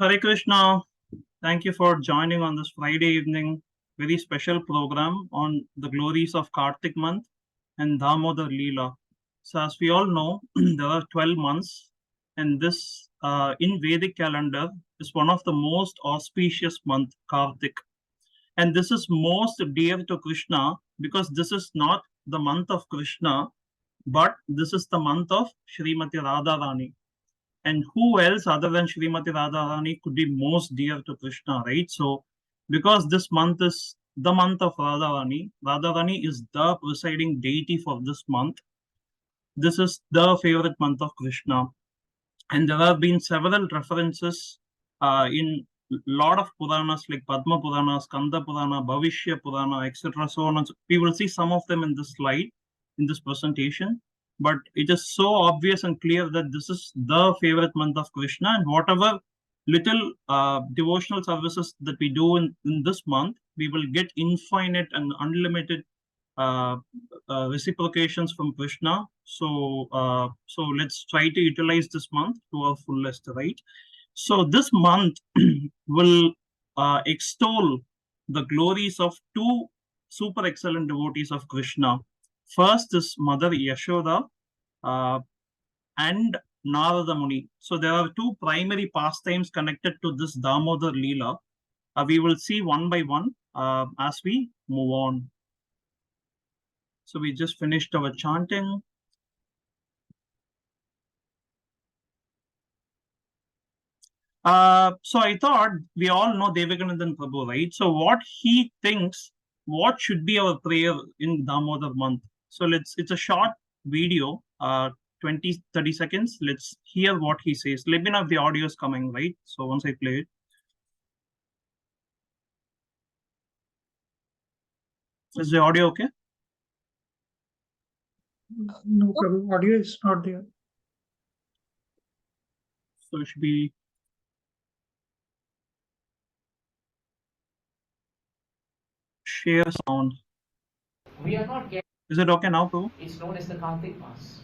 Hare Krishna. Thank you for joining on this Friday evening, very special program on the glories of Kartik month and Damodar Lila. So, as we all know, there are 12 months, and this in Vedic calendar is one of the most auspicious month, Kartik. And this is most dear to Krishna because this is not the month of Krishna, but this is the month of Srimati Radharani. And who else other than Srimati Radharani could be most dear to Krishna, right? So, because this month is the month of Radharani, Radharani is the presiding deity for this month. This is the favorite month of Krishna. And there have been several references in lot of Puranas like Padma Purana, Skanda Purana, Bhavishya Purana, etc. So on and so. We will see some of them in this slide, in this presentation. But it is so obvious and clear that this is the favorite month of Krishna, and whatever little devotional services that we do in this month, we will get infinite and unlimited uh, reciprocations from Krishna. So let's try to utilize this month to our fullest, right? So this month will extol the glories of two super excellent devotees of Krishna. First is Mother Yashoda and Narada Muni. So there are two primary pastimes connected to this Damodar Lila. We will see one by one as we move on. So we just finished our chanting. So I thought we all know Devakanandan Prabhu, right? So what he thinks, what should be our prayer in Damodar month? So it's a short video, 20, 30 seconds. Let's hear what he says. Let me know if the audio is coming, right? So once I play it. Is the audio okay? No problem. Audio is not there. So it should be. Share sound. We are not getting. Is it okay now, Prabhu? It's known as the Kartik Mass.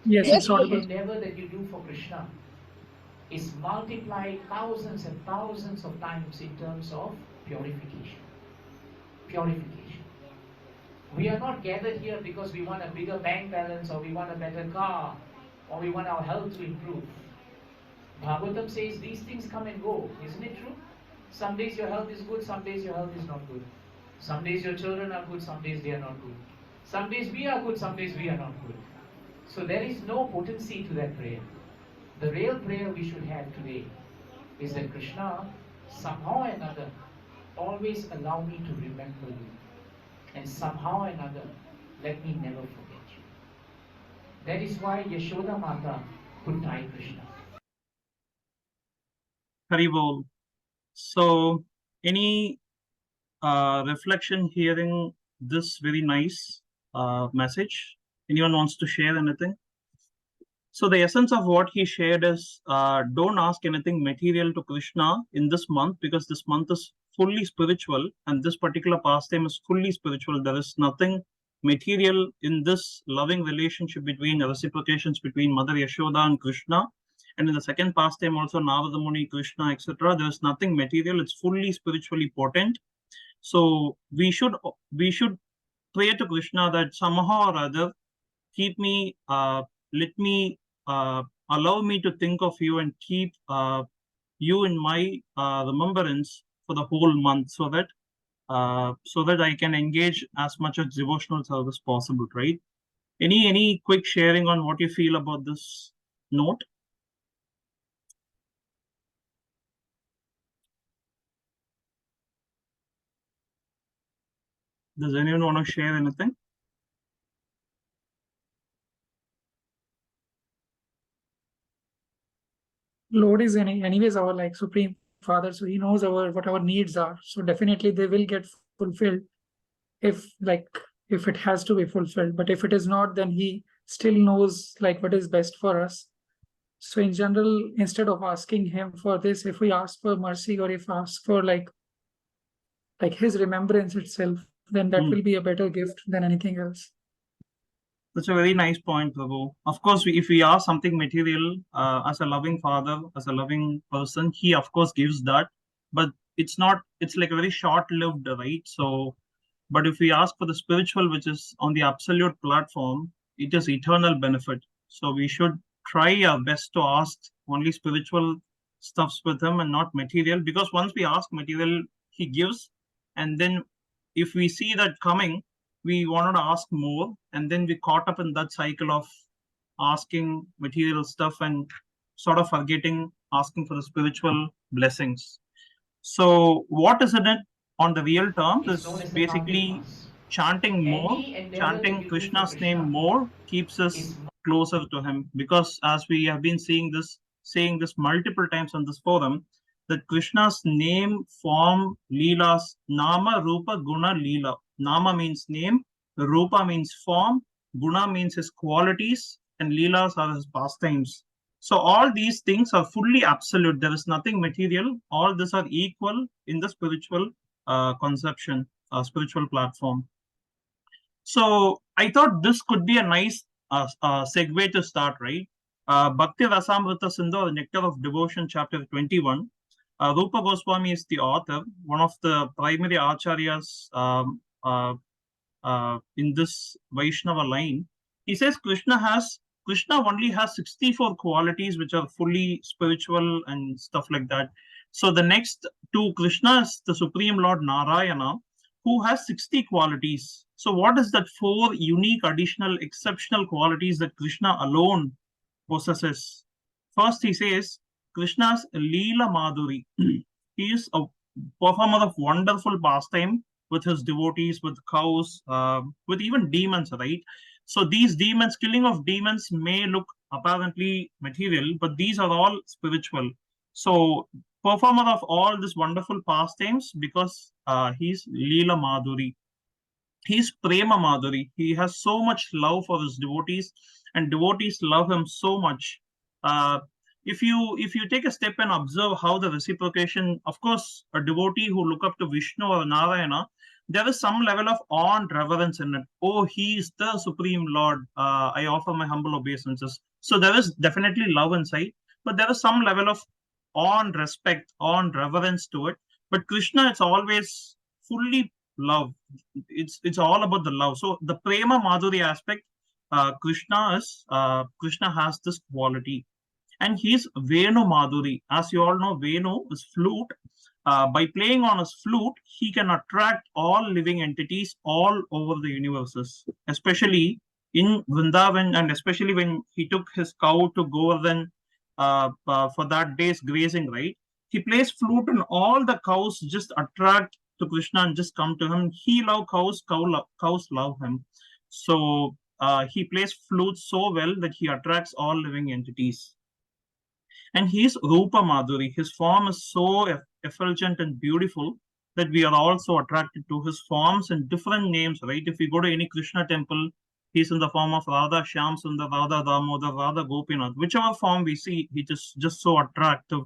Yes, it's Any audible. endeavor that you do for Krishna is multiplied thousands and thousands of times in terms of purification. Purification. We are not gathered here because we want a bigger bank balance or we want a better car or we want our health to improve. Bhagavatam says these things come and go. Isn't it true? Some days your health is good, some days your health is not good. Some days your children are good, some days they are not good. Some days we are good, some days we are not good. So there is no potency to that prayer. The real prayer we should have today is that Krishna, somehow or another, always allow me to remember you. And somehow or another, let me never forget you. That is why Yashoda Mata could tie Krishna. Haribol. So any reflection hearing this very nice message? Anyone wants to share anything? So the essence of what he shared is don't ask anything material to Krishna in this month because this month is fully spiritual and this particular pastime is fully spiritual. There is nothing material in this loving relationship between reciprocations between Mother Yashoda and Krishna. And in the second pastime also Narada Muni, Krishna, etc. There is nothing material. It's fully spiritually potent. So we should pray to Krishna that somehow or other keep me, let me, allow me to think of you and keep you in my remembrance for the whole month, so that I can engage as much as devotional service possible. Right? Any quick sharing on what you feel about this note? Does anyone want to share anything? Lord is anyways our like Supreme Father, so he knows what our needs are. So definitely they will get fulfilled if if it has to be fulfilled. But if it is not, then he still knows like what is best for us. So in general, instead of asking him for this, if we ask for mercy or if ask for like his remembrance itself, then that will be a better gift than anything else. That's a very nice point, Prabhu. Of course, if we ask something material, as a loving father, as a loving person, he of course gives that, but it's not. It's like a very short-lived, right? So, but if we ask for the spiritual, which is on the absolute platform, it is eternal benefit. So we should try our best to ask only spiritual stuffs with him and not material, because once we ask material, he gives, and then if we see that coming, we wanted to ask more, and then we caught up in that cycle of asking material stuff and sort of forgetting asking for the spiritual blessings. So what is in it on the real terms It's known is as the Kartik basically Mass. chanting more, Any endeavor to chanting be good for Krishna's name Krishna more keeps us is closer to him, because as we have been saying this multiple times on this forum, that Krishna's name, form, leelas, nama, rupa, guna, leela. Nama means name, rupa means form, guna means his qualities, and leelas are his pastimes. So all these things are fully absolute. There is nothing material. All these are equal in the spiritual conception, spiritual platform. So I thought this could be a nice segue to start, right? Bhakti Rasamrita Sindhu, or Nectar of Devotion, chapter 21. Rupa Goswami is the author, one of the primary acharyas in this Vaishnava line. He says Krishna only has 64 qualities which are fully spiritual and stuff like that. So the next to Krishna is the Supreme Lord Narayana, who has 60 qualities. So what is that four unique, additional, exceptional qualities that Krishna alone possesses? First, he says Krishna's Leela Madhuri. He is a performer of wonderful pastime with his devotees, with cows, with even demons, right? So these demons, killing of demons may look apparently material, but these are all spiritual. So performer of all these wonderful pastimes because he's Leela Madhuri. He's Prema Madhuri. He has so much love for his devotees, and devotees love him so much. Uh, if you take a step and observe how the reciprocation, of course, a devotee who look up to Vishnu or Narayana, there is some level of awe and reverence in it. Oh, he is the supreme Lord. I offer my humble obeisances. So there is definitely love inside, but there is some level of awe and respect, awe and reverence to it. But Krishna, it's always fully love. It's all about the love. So the prema madhuri aspect, Krishna has this quality, and he's Venu Madhuri. As you all know, Venu is flute. By playing on his flute, he can attract all living entities all over the universes, especially in Vrindavan, and especially when he took his cow to Govardhan for that day's grazing, right? He plays flute, and all the cows just attract to Krishna and just come to him. He loves cows, cows love him. So he plays flute so well that he attracts all living entities. And he's Rupa Madhuri. His form is so effulgent and beautiful that we are also attracted to his forms and different names, right? If we go to any Krishna temple, he's in the form of Radha Shyam Sundar, Radha Damodar, Radha Gopinath. Whichever form we see, he just so attractive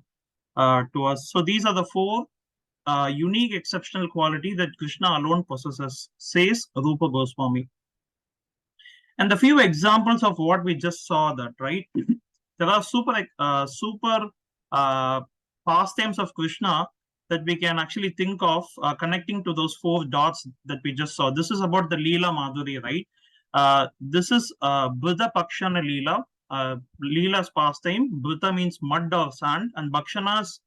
to us. So these are the four unique, exceptional quality that Krishna alone possesses, says Rupa Goswami. And the few examples of what we just saw that, right? There are super uh, pastimes of Krishna that we can actually think of connecting to those four dots that we just saw. This is about the Leela Madhuri, right? This is Brita Pakshana Leela. Leela's pastime. Brita means mud or sand, and Bhakshana's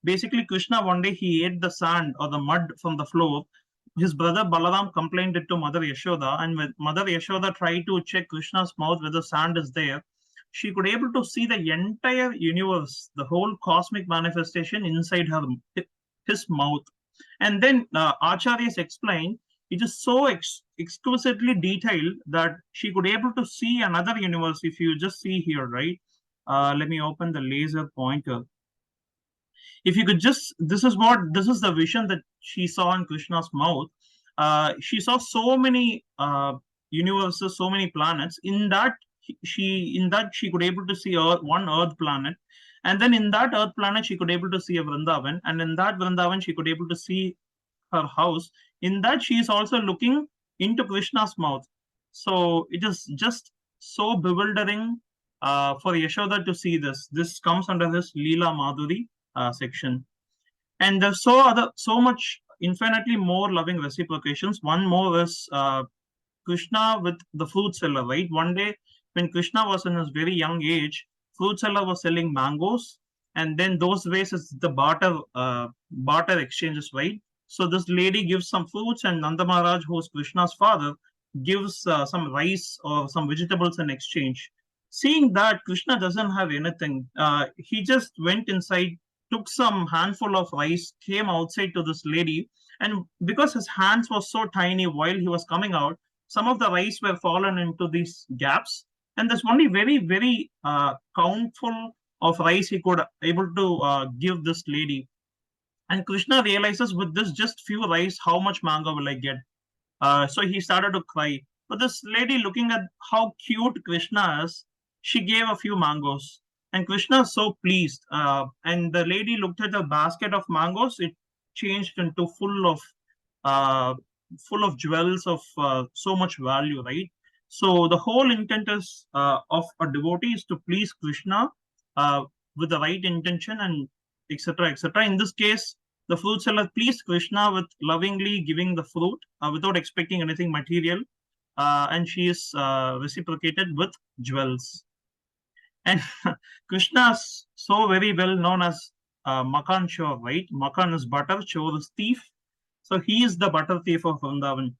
basically Krishna one day he ate the sand or the mud from the floor. His brother Balaram complained it to Mother Yashoda, and when Mother Yashoda tried to check Krishna's mouth whether sand is there, she could able to see the entire universe, the whole cosmic manifestation inside his mouth. And then Acharyas explained it is so exquisitely detailed that she could able to see another universe. If you just see here, right? Let me open the laser pointer. If you could just, this is the vision that she saw in Krishna's mouth. She saw so many universes, so many planets. In that she could able to see one Earth planet, and then in that Earth planet she could able to see a Vrindavan, and in that Vrindavan she could able to see her house. In that she is also looking into Krishna's mouth. So it is just so bewildering for Yashoda to see this. This comes under this Leela Madhuri section. And there's so much infinitely more loving reciprocations. One more is Krishna with the fruit seller, right? One day when Krishna was in his very young age, fruit seller was selling mangoes, and then those ways it's the barter exchanges, right? So this lady gives some fruits, and Nanda Maharaj, who is Krishna's father, gives some rice or some vegetables in exchange. Seeing that Krishna doesn't have anything, he just went inside, took some handful of rice, came outside to this lady, and because his hands were so tiny while he was coming out, some of the rice were fallen into these gaps, and there's only very countful of rice he could able to give this lady. And Krishna realizes, with this just few rice, how much mango will I get? So he started to cry. But this lady, looking at how cute Krishna is, she gave a few mangoes. And Krishna is so pleased. And the lady looked at the basket of mangoes. It changed into uh, full of jewels of so much value, right? So the whole intent is of a devotee is to please Krishna uh, with the right intention, and etc. etc. In this case, the fruit seller pleased Krishna with lovingly giving the fruit without expecting anything material, and she is reciprocated with jewels. And Krishna is so very well known as Makan Chor, right? Makan is butter, Chor is thief. So he is the butter thief of Vrindavan.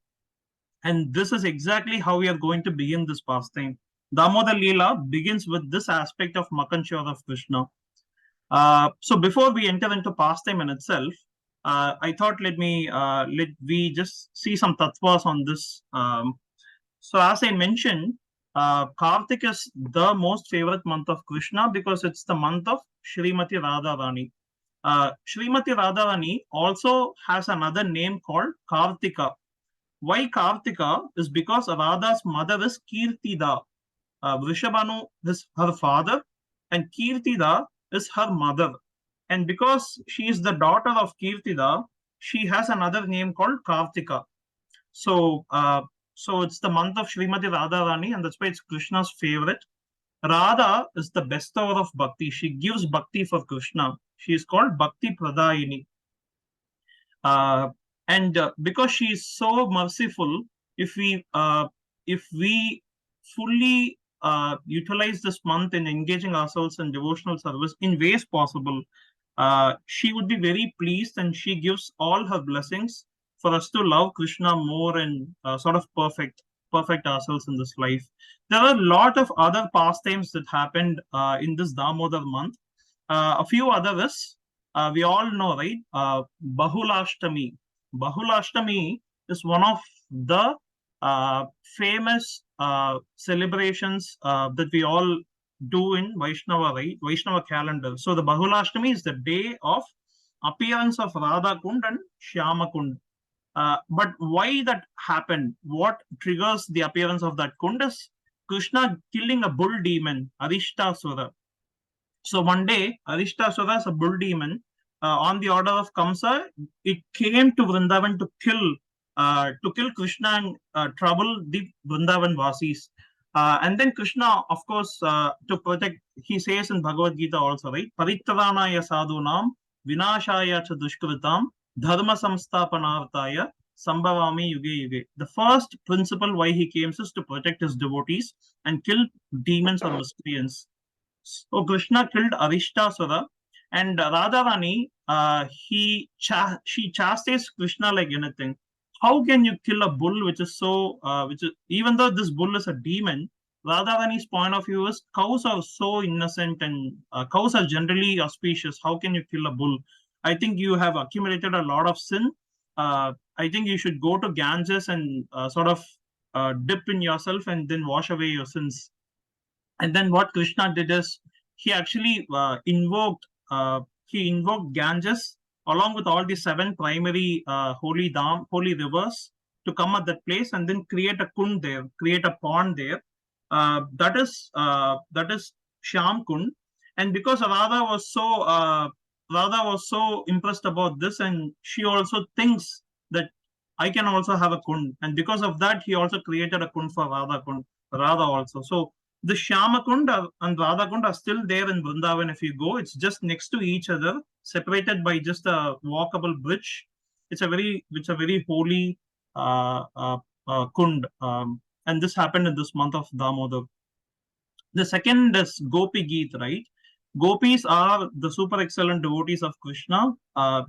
And this is exactly how we are going to begin this pastime. Damodar Lila begins with this aspect of Makan Chor of Krishna. So before we enter into pastime in itself, I thought let we just see some tattvas on this. So as I mentioned, Karthik is the most favorite month of Krishna because it's the month of Srimati Radharani. Srimati Radharani also has another name called Kartika. Why Kartika is because Radha's mother is Kirtida. Vrishabhanu is her father, and Kirtida is her mother. And because she is the daughter of Kirtida, she has another name called Kartika. So, so it's the month of Srimati Radharani, and that's why it's Krishna's favorite. Radha is the bestower of bhakti. She gives bhakti for Krishna. She is called Bhakti Pradayini. And because she is so merciful, if we fully utilize this month in engaging ourselves in devotional service in ways possible, she would be very pleased, and she gives all her blessings for us to love Krishna more and sort of perfect ourselves in this life. There are a lot of other pastimes that happened in this Damodar month. A few others we all know, right? Bahulashtami. Bahulashtami is one of the famous celebrations that we all do in Vaishnava, right? Vaishnava calendar. So the Bahulashtami is the day of appearance of Radha Kund and Shyama Kund. But why that happened? What triggers the appearance of that Kund is Krishna killing a bull demon, Arishtasura. So one day, Arishtasura is a bull demon. On the order of Kamsa, it came to Vrindavan to kill Krishna and trouble the Vrindavan Vasis. And then Krishna, of course, to protect, he says in Bhagavad Gita also, right? Paritranaya sadhunam, vinashaya cha dushkritam, dharma samsthapanartaya, sambhavami yuge yuge. The first principle why he came is to protect his devotees and kill demons or miscreants. So Krishna killed Arishtasura, and Radharani, she chastised Krishna like anything. How can you kill a bull which is even though this bull is a demon, Radharani's point of view is cows are so innocent, and cows are generally auspicious. How can you kill a bull? I think you have accumulated a lot of sin. I think you should go to Ganges and sort of dip in yourself and then wash away your sins. And then what Krishna did is he actually invoked Ganges along with all the seven primary holy rivers to come at that place and then create a kund there, create a pond there. That is Shyam Kund. And because Radha was so impressed about this, and she also thinks that I can also have a kund. And because of that, he also created a kund for Radha also. So the Shyama Kund and Radha Kund are still there in Vrindavan. If you go, it's just next to each other, separated by just a walkable bridge. It's a very holy kund. And this happened in this month of Damodar. The second is Gopi Geet, right? Gopis are the super excellent devotees of Krishna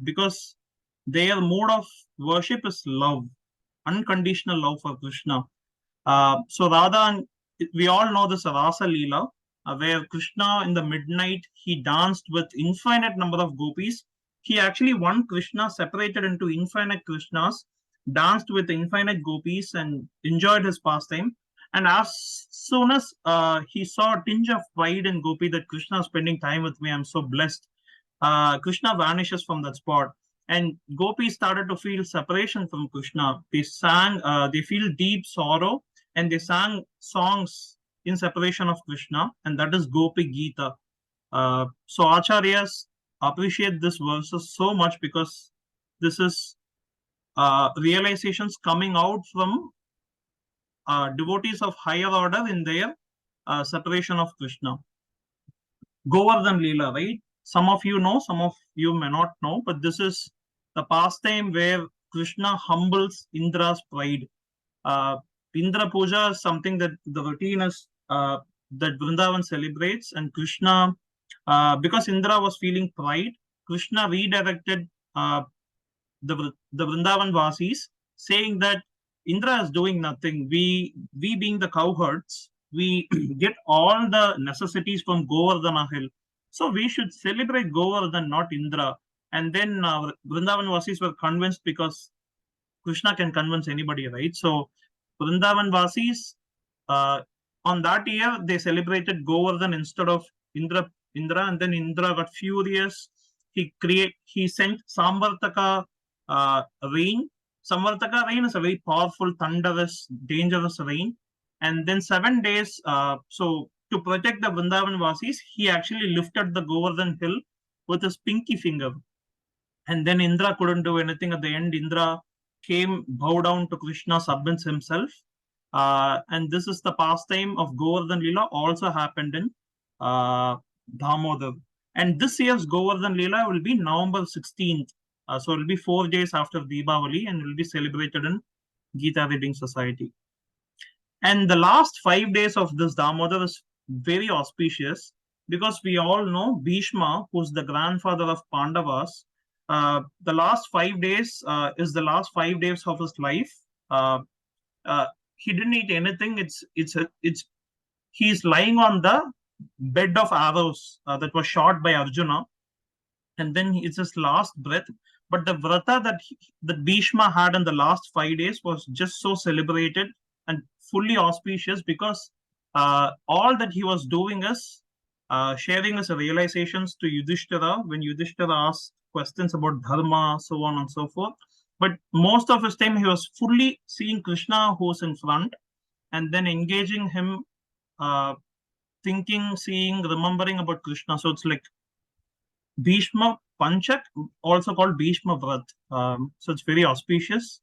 because their mode of worship is love, unconditional love for Krishna. So Radha, and we all know this Rasa Lila, where Krishna in the midnight he danced with infinite number of gopis. He actually one Krishna separated into infinite Krishnas, danced with infinite gopis, and enjoyed his pastime. And as soon as he saw a tinge of pride in Gopi that Krishna is spending time with me, I'm so blessed. Krishna vanishes from that spot, and gopis started to feel separation from Krishna. They sang, they feel deep sorrow, and they sang songs in separation of Krishna, and that is Gopi Gita. So Acharyas appreciate this verses so much because this is realizations coming out from devotees of higher order in their separation of Krishna. Govardhan Lila, right? Some of you know, some of you may not know, but this is the pastime where Krishna humbles Indra's pride. Uh, Indra Puja is something that the routine is that Vrindavan celebrates, and Krishna, because Indra was feeling pride, Krishna redirected the Vrindavan Vasis, saying that Indra is doing nothing. We being the cowherds, we get all the necessities from Govardhana hill. So we should celebrate Govardhan, not Indra. And then Vrindavan Vasis were convinced because Krishna can convince anybody, right? So Vrindavan Vasis, on that year, they celebrated Govardhan instead of Indra, and then Indra got furious. He sent Samvartaka rain. Samvartaka rain is a very powerful, thunderous, dangerous rain. And then 7 days, so to protect the Vrindavan Vasis, he actually lifted the Govardhan hill with his pinky finger. And then Indra couldn't do anything. At the end, Indra came, bow down to Krishna, submits himself. And this is the pastime of Govardhan Lila, also happened in Damodar. And this year's Govardhan Lila will be November 16th. So it will be 4 days after Deepavali and will be celebrated in Gita Reading Society. And the last 5 days of this Damodar is very auspicious because we all know Bhishma, who's the grandfather of Pandavas. The last 5 days is the last 5 days of his life. He didn't eat anything. He's lying on the bed of arrows that was shot by Arjuna, and then it's his last breath. But the vrata that Bhishma had in the last 5 days was just so celebrated and fully auspicious because all that he was doing is sharing his realizations to Yudhishthira when Yudhishthira asked questions about dharma, so on and so forth. But most of his time he was fully seeing Krishna who's in front and then engaging him, thinking, seeing, remembering about Krishna. So it's like Bhishma Panchak, also called Bhishma Vrat. So it's very auspicious.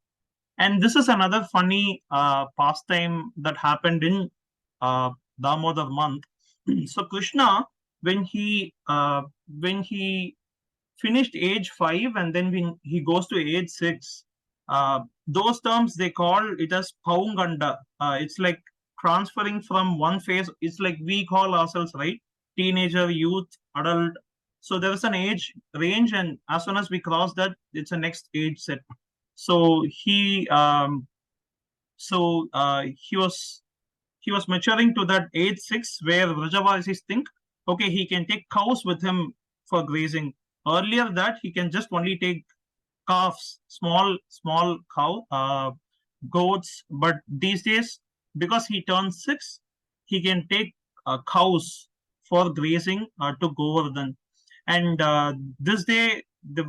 And this is another funny pastime that happened in Damodar month. So Krishna, when he finished age 5 and then when he goes to age 6, those terms they call it as Paunganda. It's like transferring from one phase. It's like we call ourselves, right? Teenager, youth, adult. So there is an age range, and as soon as we cross that, it's a next age set. So he was maturing to that age 6 where Vrajavasis think, okay, he can take cows with him for grazing. Earlier that he can just only take calves, small cow, goats. But these days, because he turns 6, he can take cows for grazing to Govardhan. And this day, the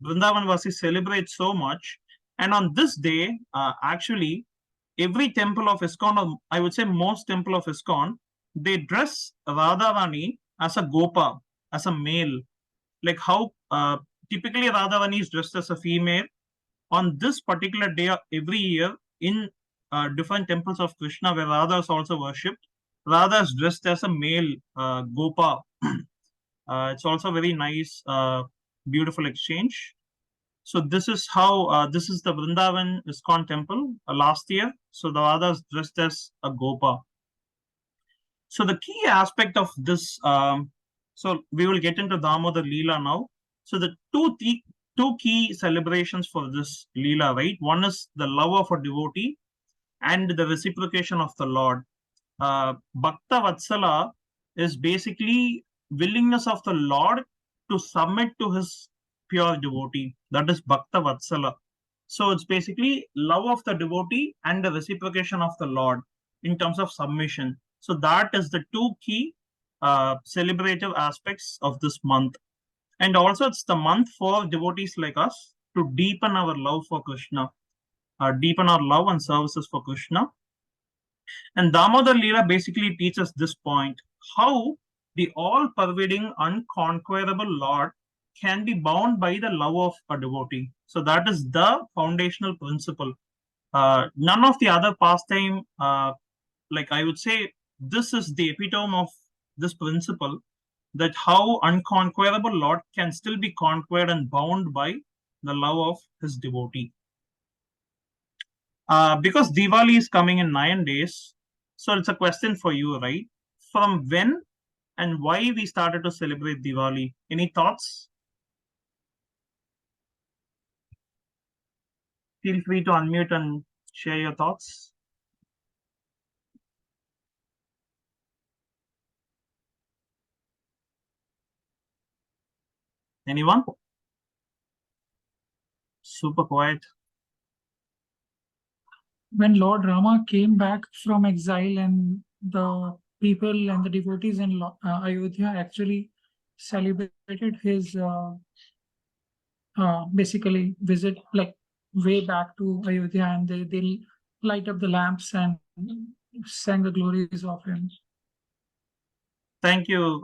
Vrindavan Vasis celebrate so much. And on this day, actually, every temple of ISKCON, or I would say most temple of ISKCON, they dress Radharani as a gopa, as a male. Like how typically Radharani is dressed as a female, on this particular day every year in different temples of Krishna where Radha is also worshipped, Radha is dressed as a male Gopa. It's also very nice, beautiful exchange. So this is how this is the Vrindavan ISKCON temple last year. So the Radha is dressed as a Gopa. So the key aspect of this, so we will get into Damodar Lila now. So the two key celebrations for this Lila, right? One is the love of a devotee and the reciprocation of the Lord. Bhakta Vatsala is basically willingness of the Lord to submit to his pure devotee. That is Bhakta Vatsala. So it's basically love of the devotee and the reciprocation of the Lord in terms of submission. So that is the two key celebrative aspects of this month. And also it's the month for devotees like us to deepen our love for Krishna, deepen our love and services for Krishna. And Damodar Lila basically teaches this point, how the all-pervading, unconquerable Lord can be bound by the love of a devotee. So that is the foundational principle. None of the other pastime, like I would say, this is the epitome of this principle, that how unconquerable Lord can still be conquered and bound by the love of his devotee. Because Diwali is coming in 9 days, so it's a question for you, right? From when and why we started to celebrate Diwali? Any thoughts? Feel free to unmute and share your thoughts. Anyone? Super quiet. When Lord Rama came back from exile and the people and the devotees in Ayodhya actually celebrated his basically visit, like way back to Ayodhya, and they light up the lamps and sang the glories of him. Thank you.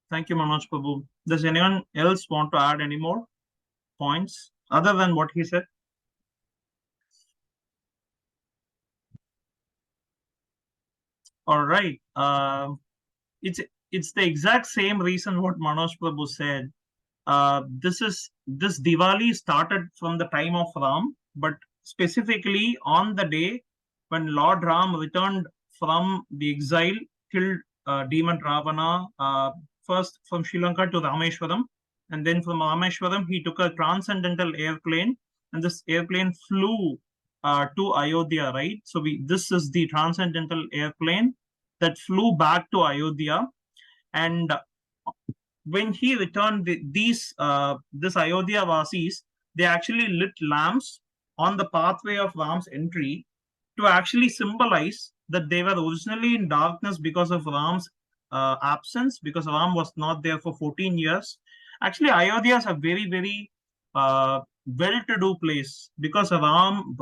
Thank you, Manoj Prabhu. Does anyone else want to add any more points other than what he said? All right. It's the exact same reason what Manoj Prabhu said. This Diwali started from the time of Ram, but specifically on the day when Lord Ram returned from the exile, killed demon Ravana, first from Sri Lanka to Rameshwaram, and then from Rameshwaram he took a transcendental airplane, and this airplane flew to Ayodhya, right? So this is the transcendental airplane that flew back to Ayodhya, and when he returned, this Ayodhya Vasis, they actually lit lamps on the pathway of Ram's entry to actually symbolize that they were originally in darkness because of Ram's absence, because Ram was not there for 14 years. Actually, Ayodhya is a very, very well-to-do place because Ram,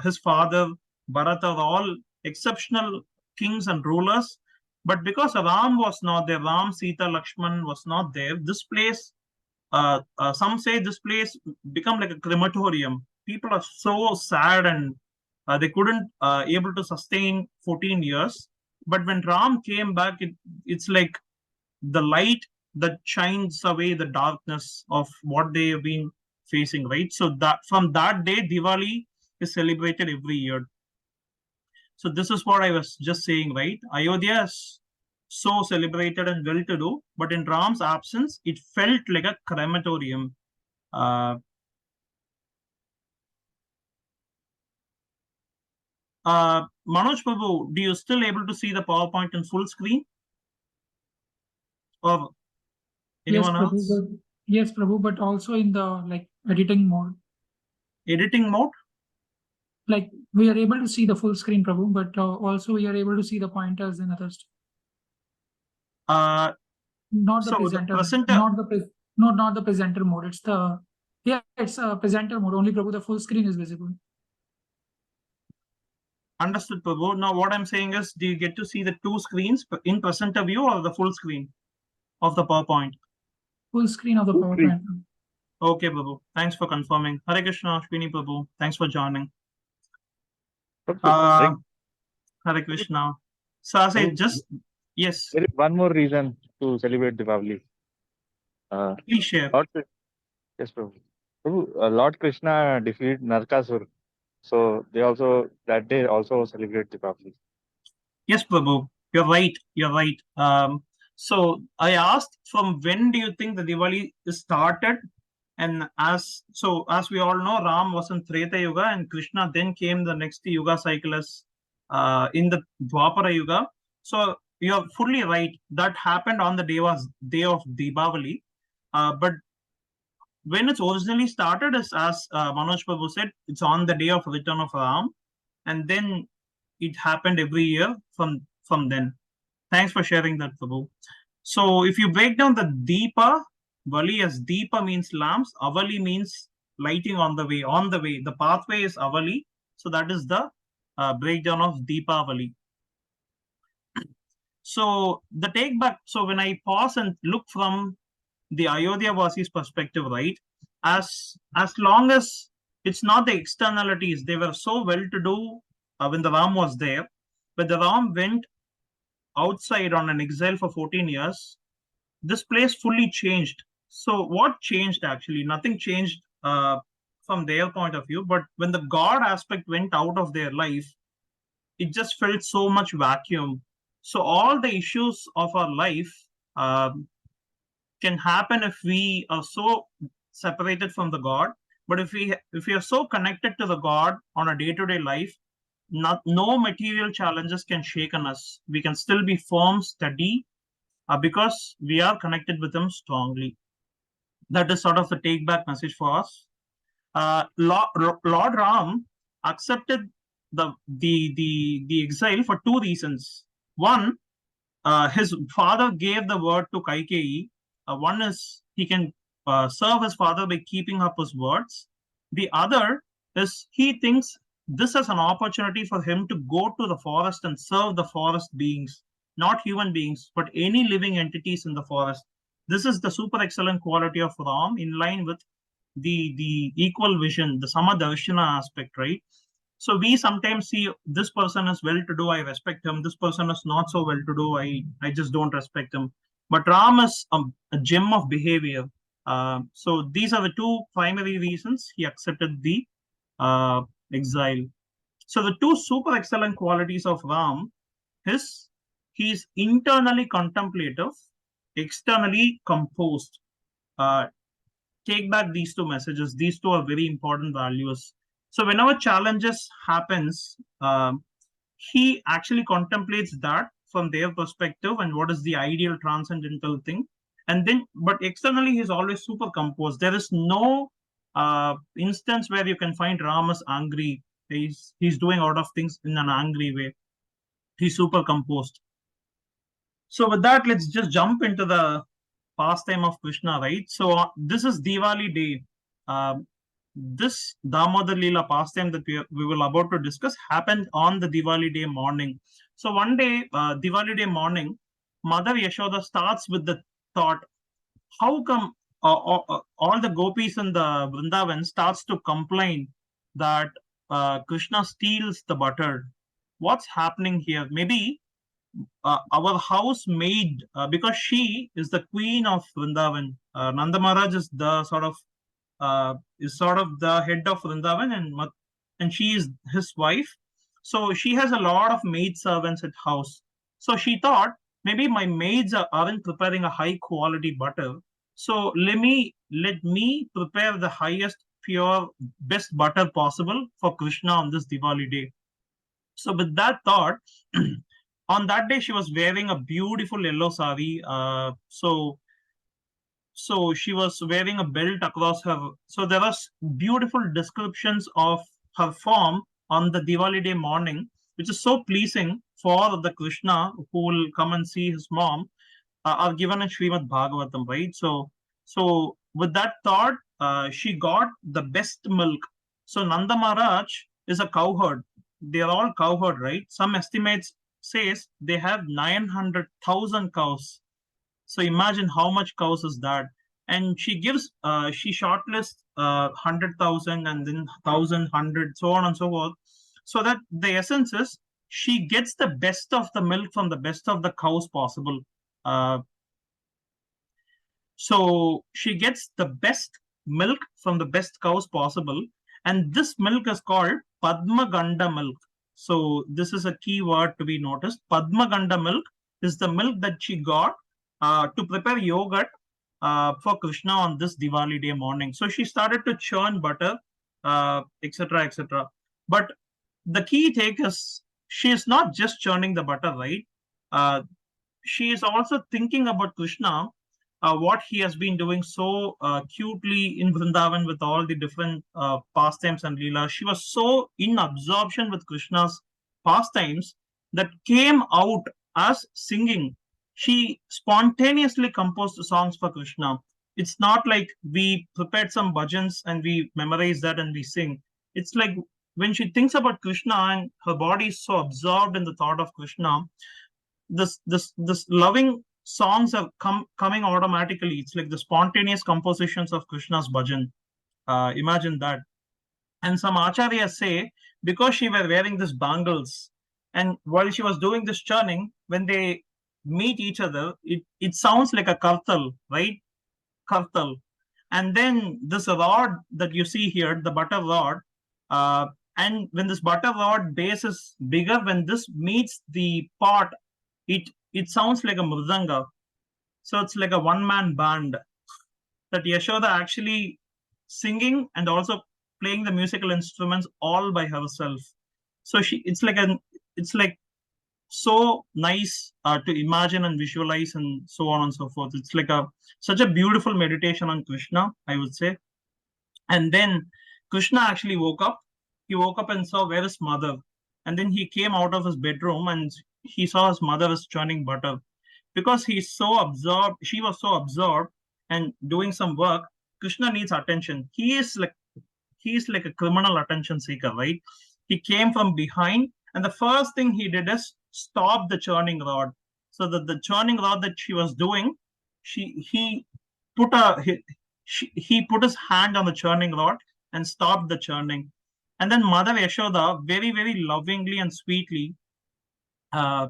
his father, Bharata, are all exceptional kings and rulers. But because Ram was not there, Ram, Sita, Lakshman was not there, this place, some say this place become like a crematorium. People are so sad and they couldn't able to sustain 14 years. But when Ram came back, it's like the light that shines away the darkness of what they have been facing, right? So that from that day, Diwali is celebrated every year. So this is what I was just saying, right? Ayodhya is so celebrated and well-to-do, but in Ram's absence, it felt like a crematorium. Manoj Prabhu, do you still able to see the PowerPoint in full screen? Or anyone Yes, Prabhu, else? Yes, Prabhu, but also in the like editing mode. Editing mode? Like we are able to see the full screen, Prabhu, but also we are able to see the pointers and others. Not the So presenter, the presenter, not the presenter mode. It's a presenter mode. Only, Prabhu, the full screen is visible. understood, Prabhu. Now what I'm saying is, do you get to see the two screens in presenter view or the full screen of the PowerPoint? Full screen of the PowerPoint. Okay, Prabhu. Thanks for confirming. Hare Krishna, Ashwini Prabhu. Thanks for joining. Prabhu, Hare Krishna. So I say just, yes, there is one more reason to celebrate Diwali. please share. Lord, yes, Prabhu. Prabhu, Lord Krishna defeated Narkasur. So they also, that day also celebrate Diwali. Yes, Prabhu, you're right. You're right. So I asked from when do you think the Diwali started? And as we all know, Ram was in Treta Yuga and Krishna then came the next Yuga cycle as in the Dwapara Yuga. So you're fully right. That happened on the day of Deepavali. But when it's originally started, is as Manoj Prabhu said, it's on the day of return of Ram, and then it happened every year from then. Thanks for sharing that, Prabhu. So if you break down the Deepa, Vali as Deepa means lamps, Avali means lighting on the way. On the way, the pathway is Avali. So that is the breakdown of Deepavali. So the take back. So when I pause and look from the Ayodhya Vasi's perspective, right? As long as it's not the externalities, they were so well to do when the Ram was there, but the Ram went outside on an exile for 14 years. This place fully changed. So what changed actually? Nothing changed from their point of view, but when the God aspect went out of their life, it just felt so much vacuum. So all the issues of our life can happen if we are so separated from the God. But if we are so connected to the God on a day-to-day life, no material challenges can shake on us. We can still be firm, steady, because we are connected with Him strongly. That is sort of the take-back message for us. Lord Ram accepted the exile for two reasons. One, his father gave the word to Kaikeyi. One is he can serve his father by keeping up his words. The other is he thinks this is an opportunity for him to go to the forest and serve the forest beings, not human beings, but any living entities in the forest. This is the super excellent quality of Ram in line with the equal vision, the Samadarshana aspect, right? So we sometimes see this person is well to do, I respect him. This person is not so well to do, I just don't respect him. But Ram is a gem of behavior. So these are the two primary reasons he accepted the exile. So the two super excellent qualities of Ram is he's internally contemplative, externally composed. Take back these two messages. These two are very important values. So whenever challenges happens, he actually contemplates that from their perspective and what is the ideal transcendental thing. And then, but externally, he's always super composed. There is no instance where you can find Ram as angry. He's doing a lot of things in an angry way. He's super composed. So with that, let's just jump into the pastime of Krishna, right? So this is Diwali day. This Damodar Lila pastime that we will about to discuss happened on the Diwali day morning. So one day, Diwali day morning, Mother Yashoda starts with the thought, how come all the gopis in the Vrindavan starts to complain that Krishna steals the butter? What's happening here? Maybe our house maid, because she is the queen of Vrindavan. Nanda Maharaj is the sort of the head of Vrindavan, and she is his wife. So she has a lot of maid servants at house. So she thought maybe my maids aren't preparing a high quality butter. So let me prepare the highest pure best butter possible for Krishna on this Diwali day. So with that thought, on that day she was wearing a beautiful yellow sari. So she was wearing a belt across her. So there was beautiful descriptions of her form on the Diwali day morning, which is so pleasing for the Krishna who will come and see his mom, are given in Srimad Bhagavatam, right? So with that thought, she got the best milk. So Nanda Maharaj is a cowherd. They are all cowherd, right? Some estimates says they have 900,000 cows. So imagine how much cows is that. and she gives, she shortlists 100,000 and then 1,100, so on and so forth, so that the essence is she gets the best of the milk from the best of the cows possible. So she gets the best milk from the best cows possible, and this milk is called Padmaganda milk. So this is a key word to be noticed. Padmaganda milk is the milk that she got to prepare yogurt for Krishna on this Diwali day morning. So she started to churn butter, etc., etc. But the key take is she is not just churning the butter, right? She is also thinking about Krishna, what he has been doing so cutely in Vrindavan with all the different pastimes and Leela. She was so in absorption with Krishna's pastimes that came out as singing. She spontaneously composed songs for Krishna. It's not like we prepared some bhajans and we memorize that and we sing. It's like when she thinks about Krishna and her body is so absorbed in the thought of Krishna, this loving songs are coming automatically. It's like the spontaneous compositions of Krishna's bhajan. Imagine that. And some acharyas say because she were wearing these bangles, and while she was doing this churning, when they meet each other, it sounds like a kartal, right? Kartal. And then this rod that you see here, the butter rod, uh, and when this butter rod base is bigger, when this meets the pot, it sounds like a mridanga. So it's like a one-man band that Yashoda actually singing and also playing the musical instruments all by herself. So it's like so nice to imagine and visualize and so on and so forth. It's like such a beautiful meditation on Krishna, I would say. And then Krishna actually woke up. He woke up and saw where his mother. And then he came out of his bedroom and he saw his mother is churning butter. Because he's so absorbed, she was so absorbed and doing some work, Krishna needs attention. He's like a criminal attention seeker, right? He came from behind, and the first thing he did is stop the churning rod. So that the churning rod that she was doing, he put he put his hand on the churning rod and stopped the churning. And then Mother Yashoda, very, very lovingly and sweetly, uh,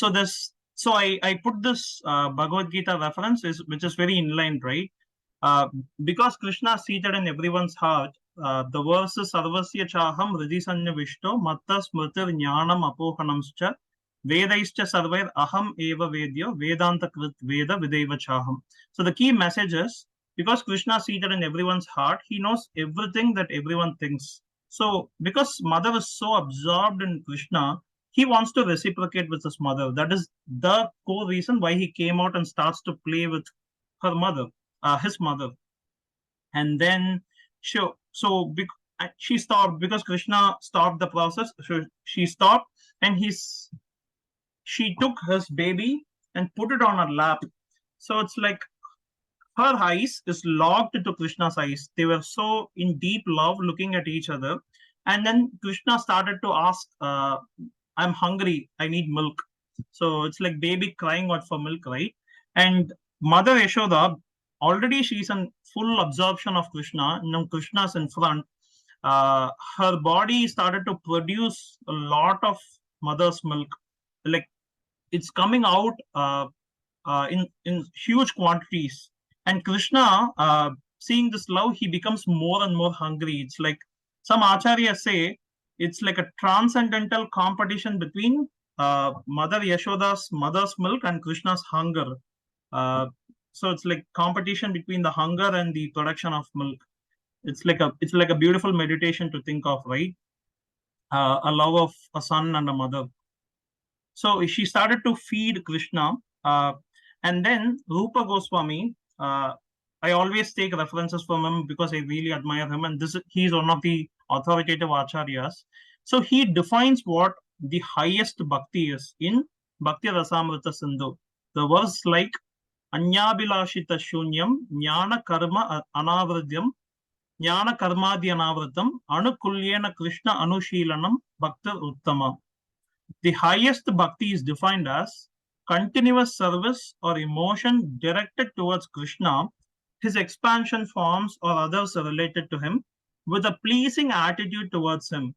I put this Bhagavad Gita reference which is very inline, right? Because Krishna is seated in everyone's heart, the verse is Sarvasya Chaham Hridisanya Vishto Matta Smritir Jnanam Apohanamscha Vedaischa Sarvair Aham Eva Vedyo Vedanta Krit Veda Videva Chaham. So the key message is because Krishna is seated in everyone's heart, he knows everything that everyone thinks. So because Mother is so absorbed in Krishna, he wants to reciprocate with his mother. That is the core reason why he came out and starts to play with her mother, his mother. And then she stopped because Krishna stopped the process. So she stopped and she took his baby and put it on her lap. So it's like her eyes is locked to Krishna's eyes. They were so in deep love looking at each other. And then Krishna started to ask, I'm hungry, I need milk. So it's like baby crying out for milk, right? And Mother Yashoda, already she's in full absorption of Krishna. Now Krishna's in front. Her body started to produce a lot of mother's milk. Like it's coming out in huge quantities. And Krishna, seeing this love, he becomes more and more hungry. It's like some acharyas say it's like a transcendental competition between Mother Yashoda's mother's milk and Krishna's hunger. So it's like competition between the hunger and the production of milk. It's like a beautiful meditation to think of, right? A love of a son and a mother. So she started to feed Krishna, and then Rupa Goswami. I always take references from him because I really admire him, and he's one of the authoritative acharyas. So he defines what the highest bhakti is in Bhakti Rasamrita Sindhu. The verse like Anyabilashita Shunyam Jnana Karma Anavridyam Jnana Karmadi Anavritam Anukulyena Krishna Anushilanam Bhakta Uttama. The highest bhakti is defined as continuous service or emotion directed towards Krishna his expansion forms or others related to him with a pleasing attitude towards him.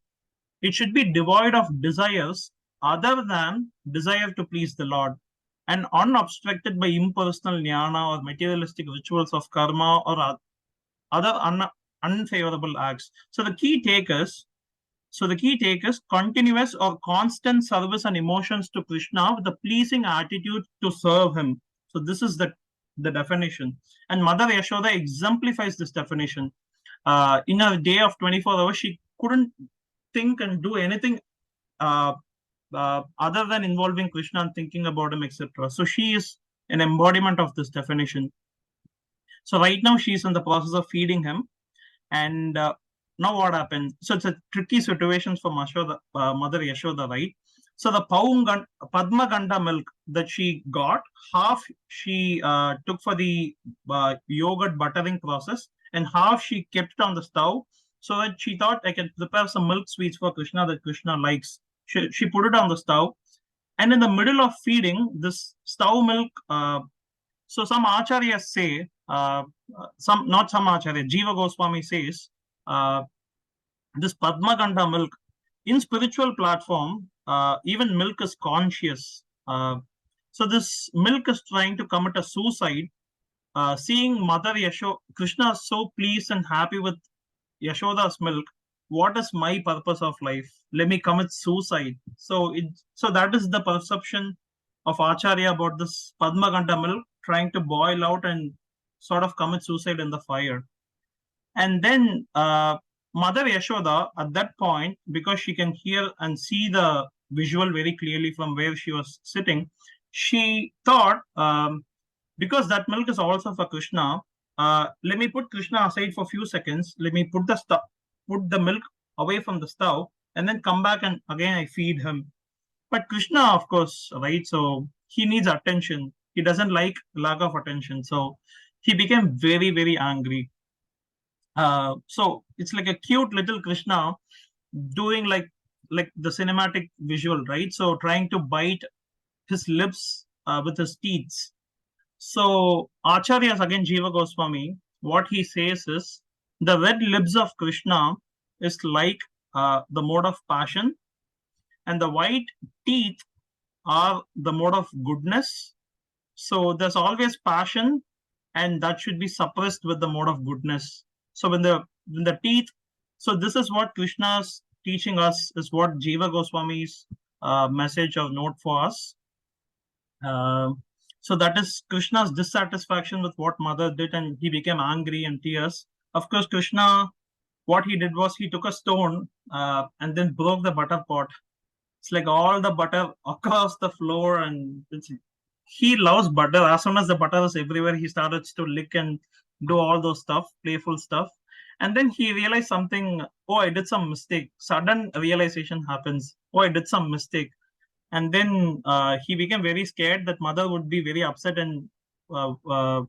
It should be devoid of desires other than desire to please the Lord and unobstructed by impersonal jnana or materialistic rituals of karma or other unfavorable acts. So the key take is continuous or constant service and emotions to Krishna with a pleasing attitude to serve him. So this is the definition. And Mother Yashoda exemplifies this definition. In a day of 24 hours, she couldn't think and do anything other than involving Krishna and thinking about him, etc. So she is an embodiment of this definition. So right now she's in the process of feeding him. And now what happened? So it's a tricky situation for Mother Yashoda, right? So the Padma Ganda milk that she got, half she took for the yogurt buttering process, and half she kept on the stove so that she thought I can prepare some milk sweets for Krishna that Krishna likes. She put it on the stove, and in the middle of feeding this stove milk, so some acharyas say, not some acharya, Jiva Goswami says, this Padma Ganda milk, in spiritual platform, even milk is conscious. So this milk is trying to commit a suicide. Seeing Mother Yashoda, Krishna is so pleased and happy with Yashoda's milk. What is my purpose of life? Let me commit suicide. So that is the perception of Acharya about this Padma Ganda milk trying to boil out and sort of commit suicide in the fire. And then Mother Yashoda at that point, because she can hear and see the visual very clearly from where she was sitting, she thought, because that milk is also for Krishna, let me put Krishna aside for a few seconds. Let me put the milk away from the stove and then come back and again I feed him. But Krishna, of course, right? So he needs attention. He doesn't like lack of attention. So he became very, very angry. So it's like a cute little Krishna doing like the cinematic visual, right? So trying to bite his lips with his teeth. So Acharyas, again Jiva Goswami, what he says is the red lips of Krishna is like the mode of passion, and the white teeth are the mode of goodness. So there's always passion, and that should be suppressed with the mode of goodness. So when the teeth, so this is what Krishna's teaching us, is what Jiva Goswami's message or note for us. So that is Krishna's dissatisfaction with what Mother did, and he became angry and tears. Of course, Krishna, what he did was he took a stone and then broke the butter pot. It's like all the butter across the floor, and he loves butter. As soon as the butter is everywhere, he started to lick and do all those stuff, playful stuff. And then he realized something. Oh, I did some mistake. Sudden realization happens. Oh, I did some mistake. And then he became very scared that Mother would be very upset and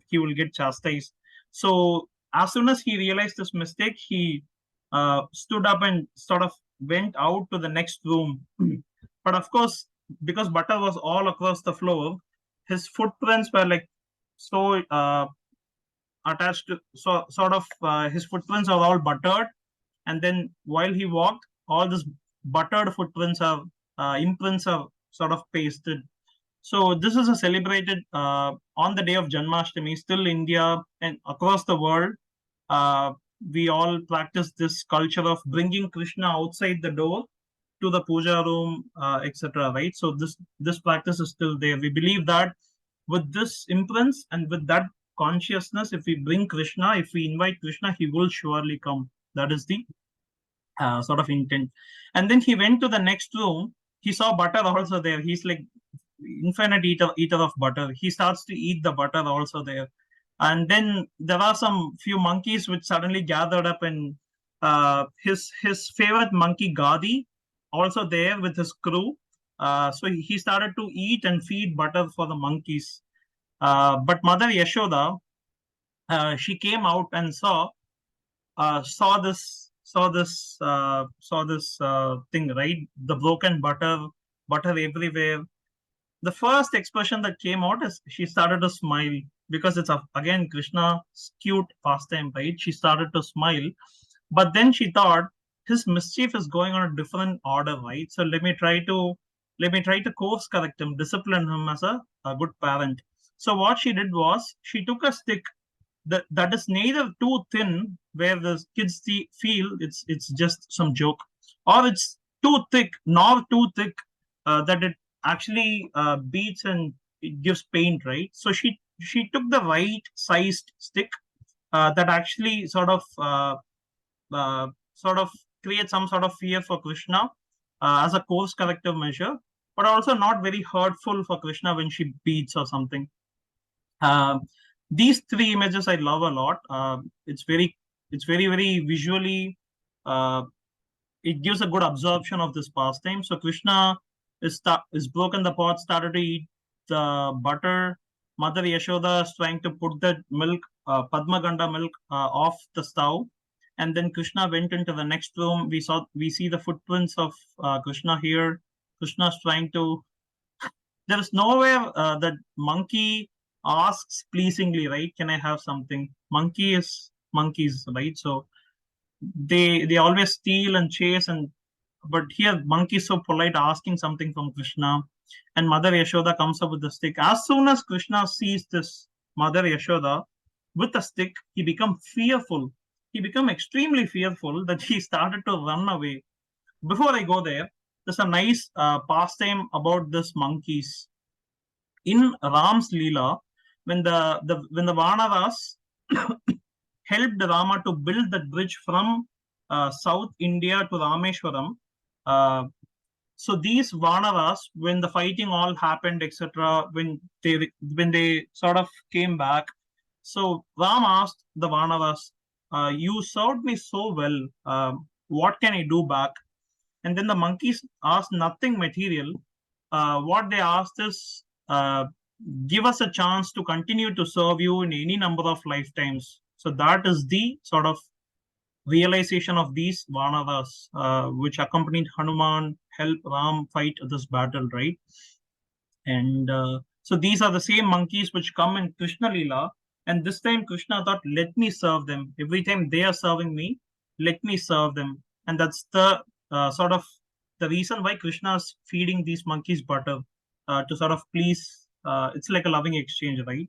he will get chastised. So as soon as he realized this mistake, he stood up and sort of went out to the next room. But of course, because butter was all across the floor, his footprints were like so attached to, so sort of his footprints are all buttered. And then while he walked, all this buttered footprints are imprints are sort of pasted. So this is a celebrated on the day of Janmashtami. Still India and across the world, we all practice this culture of bringing Krishna outside the door to the puja room, etc. Right? So this practice is still there. We believe that with this imprints and with that consciousness, if we bring Krishna, if we invite Krishna, he will surely come. That is the sort of intent. And then he went to the next room. He saw butter also there. He's like infinite eater of butter. He starts to eat the butter also there. And then there are some few monkeys which suddenly gathered up, and his favorite monkey Gadi also there with his crew. So he started to eat and feed butter for the monkeys. But Mother Yashoda, she came out and saw this thing, right? The broken butter everywhere. the first expression that came out is she started to smile, because it's again Krishna's cute pastime, right? She started to smile, but then she thought his mischief is going on a different order, right? So let me try to course correct him, discipline him as a good parent. So what she did was she took a stick that is neither too thin where the kids feel it's just some joke, or it's too thick nor too thick that it actually beats and it gives pain, right? So she took the right sized stick that actually uh, sort of create some sort of fear for Krishna as a course corrective measure, but also not very hurtful for Krishna when she beats or something. Um, these three images I love a lot. It's very visually. Uh, it gives a good absorption of this pastime. So Krishna is broken the pot, started to eat the butter. Mother Yashoda is trying to put the milk, Padma Ganda milk, off the stove, and then Krishna went into the next room. We see the footprints of Krishna here. Krishna is trying to. There is nowhere that monkey asks pleasingly, right? Can I have something? Monkey is monkeys, right? So they always steal and chase, and but here monkey is so polite, asking something from Krishna. And Mother Yashoda comes up with the stick. As soon as Krishna sees this Mother Yashoda with a stick, he become fearful. He become extremely fearful that he started to run away. Before I go there, there's a nice pastime about this monkeys in Ram's Leela. When the Vanaras helped Rama to build that bridge from South India to Rameshwaram. Uh, so these Vanaras, when the fighting all happened, etc., when they sort of came back, so Ram asked the Vanaras, "You served me so well. What can I do back?" And then the monkeys asked nothing material. What they asked is, give us a chance to continue to serve you in any number of lifetimes. So that is the sort of realization of these Vanaras, which accompanied Hanuman, help Ram fight this battle, right? And so these are the same monkeys which come in Krishna Lila. And this time Krishna thought, let me serve them. Every time they are serving me, let me serve them. And that's the sort of the reason why Krishna is feeding these monkeys butter to sort of please. It's like a loving exchange, right?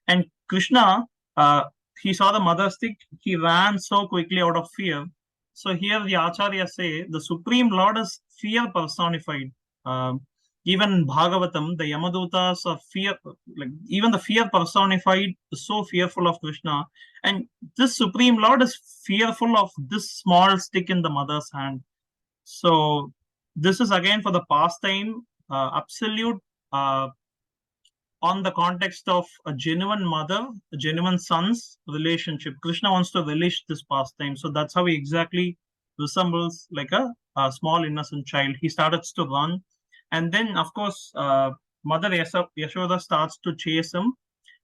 And Krishna, uh, he saw the mother stick, he ran so quickly out of fear. So here the Acharya say the Supreme Lord is fear personified. Um, even in Bhagavatam, the Yamadutas are fear, like even the fear personified is so fearful of Krishna. And this Supreme Lord is fearful of this small stick in the mother's hand. So this is again for the pastime, absolute on the context of a genuine mother, a genuine son's relationship. Krishna wants to relish this pastime. So that's how he exactly resembles like a small innocent child. He starts to run. And then, of course, Mother Yashoda starts to chase him.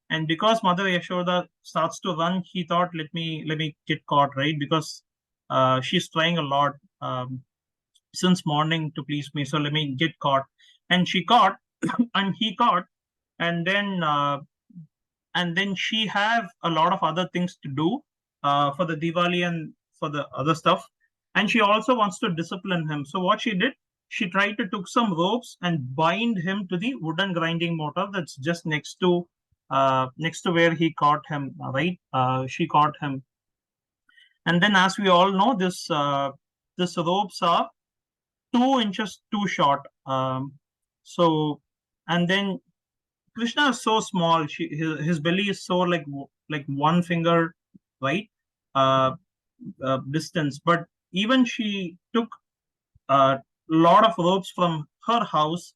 And because Mother Yashoda starts to run, he thought, let me get caught, right? Because she's trying a lot since morning to please me. So let me get caught. And she caught, and he caught, and then she have a lot of other things to do for the Diwali and for the other stuff, and she also wants to discipline him. So what she did, she tried to took some ropes and bind him to the wooden grinding mortar that's just next to where he caught him, right? She caught him, and then as we all know, this ropes are 2 inches too short. So and then Krishna is so small. His belly is so like one finger, right? Uh, Distance. But even she took a lot of ropes from her house.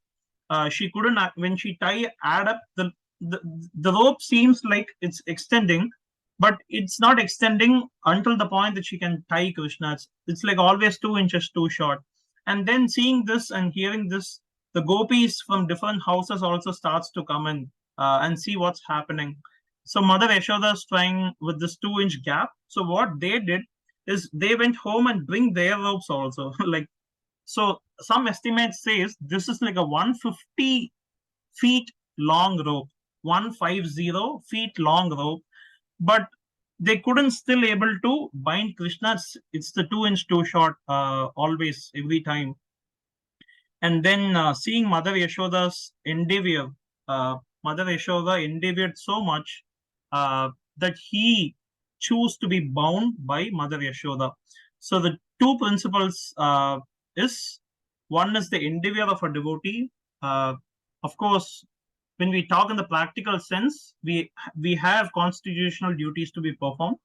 She couldn't when she add up the the rope seems like it's extending, but it's not extending until the point that she can tie Krishna. It's like always 2 inches too short. And then seeing this and hearing this, the gopis from different houses also starts to come in and see what's happening. So Mother Yashoda is trying with this 2 inch gap. So what they did is they went home and bring their ropes also. Like, so some estimates says this is like a 150 feet long rope, 150 feet long rope, but they couldn't still able to bind Krishna. It's the 2 inch too short, always, every time. And then seeing Mother Yashoda's endeavor, Mother Yashoda endeavored so much that he chose to be bound by Mother Yashoda. So the two principles is, one is the endeavor of a devotee. Of course, when we talk in the practical sense, we have constitutional duties to be performed,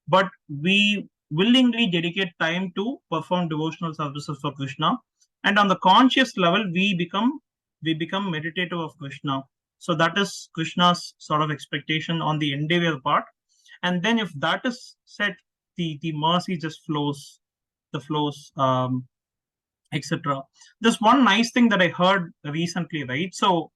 but we willingly dedicate time to perform devotional services for Krishna. And on the conscious level, we become meditative of Krishna. So that is Krishna's sort of expectation on the endeavor part. And then if that is set, the mercy just flows, etc. There's one nice thing that I heard recently, right? So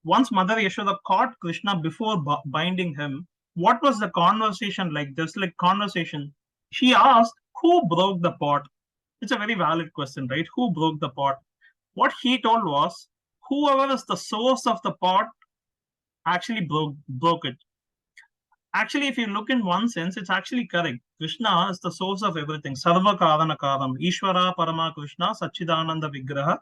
once Mother Yashoda caught Krishna before binding him, what was the conversation like? There's like conversation. She asked, who broke the pot? It's a very valid question, right? Who broke the pot? What he told was, whoever is the source of the pot actually broke it. Actually, if you look in one sense, it's actually correct. Krishna is the source of everything. Sarva Karana Karam. Ishvara Parama Krishna Sachidananda Vigraha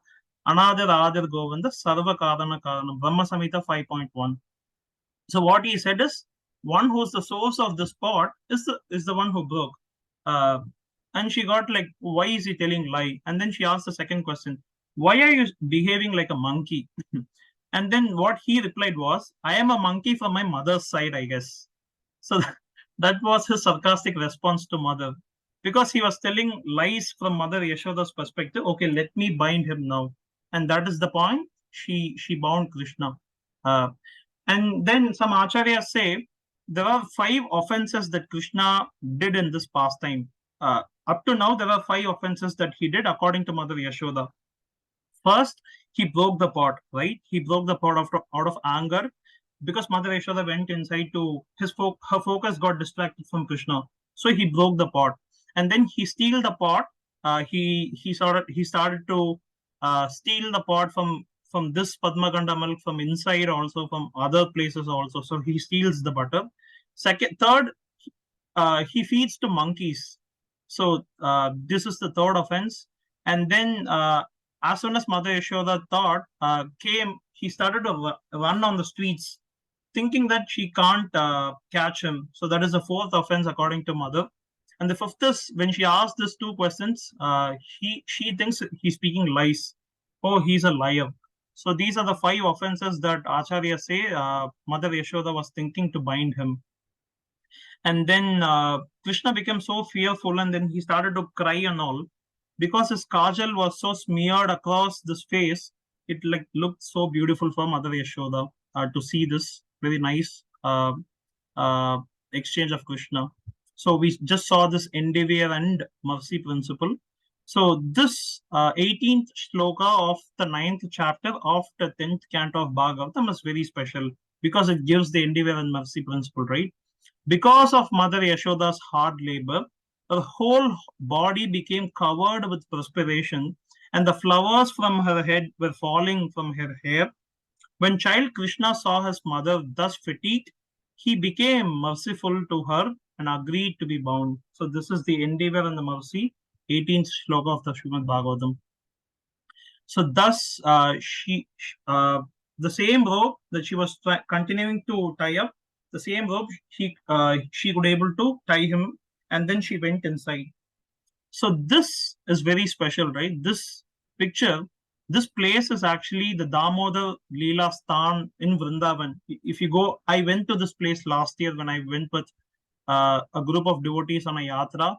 Anadir Adir Govinda Sarva Karana Karanam. Brahma Samhita 5.1. So what he said is, one who's the source of this pot is the one who broke. And she got like, why is he telling lie? And then she asked the second question, why are you behaving like a monkey? And then what he replied was, I am a monkey from my mother's side, I guess. So that was his sarcastic response to mother, because he was telling lies from Mother Yashoda's perspective. Okay, let me bind him now, and that is the point. She bound Krishna, and then some acharyas say there are 5 offenses that Krishna did in this pastime. Up to now, there are 5 offenses that he did according to Mother Yashoda. First, he broke the pot, right? He broke the pot out of anger, because Mother Yashoda went inside to her focus got distracted from Krishna, so he broke the pot, and then he steal the pot. He started to steal the pot from this Padmaganda milk, from inside, also from other places also. So he steals the butter. Third, he feeds to monkeys. So this is the third offense. And then as soon as Mother Yashoda came, he started to run on the streets, thinking that she can't catch him. So that is the 4th offense according to Mother. And the 5th is, when she asked these 2 questions, she thinks he's speaking lies. Oh, he's a liar. So these are the 5 offenses that Acharya say Mother Yashoda was thinking to bind him. And then Krishna became so fearful, and then he started to cry and all, because his kajal was so smeared across this face. It like looked so beautiful for Mother Yashoda to see this very nice exchange of Krishna. So we just saw this endeavor and mercy principle. So this 18th shloka of the 9th chapter of the 10th canto of Bhagavatam is very special, because it gives the endeavor and mercy principle, right? Because of Mother Yashoda's hard labor, her whole body became covered with perspiration, and the flowers from her head were falling from her hair. When child Krishna saw his mother thus fatigued, he became merciful to her and agreed to be bound. So this is the endeavor and the mercy, 18th shloka of the Srimad Bhagavatam. So thus the same rope that she was continuing to tie up, the same rope she could able to tie him, and then she went inside. So this is very special, right? This picture, this place is actually the Damodar Lila Sthan in Vrindavan. If you go, I went to this place last year when I went with a group of devotees on a yatra.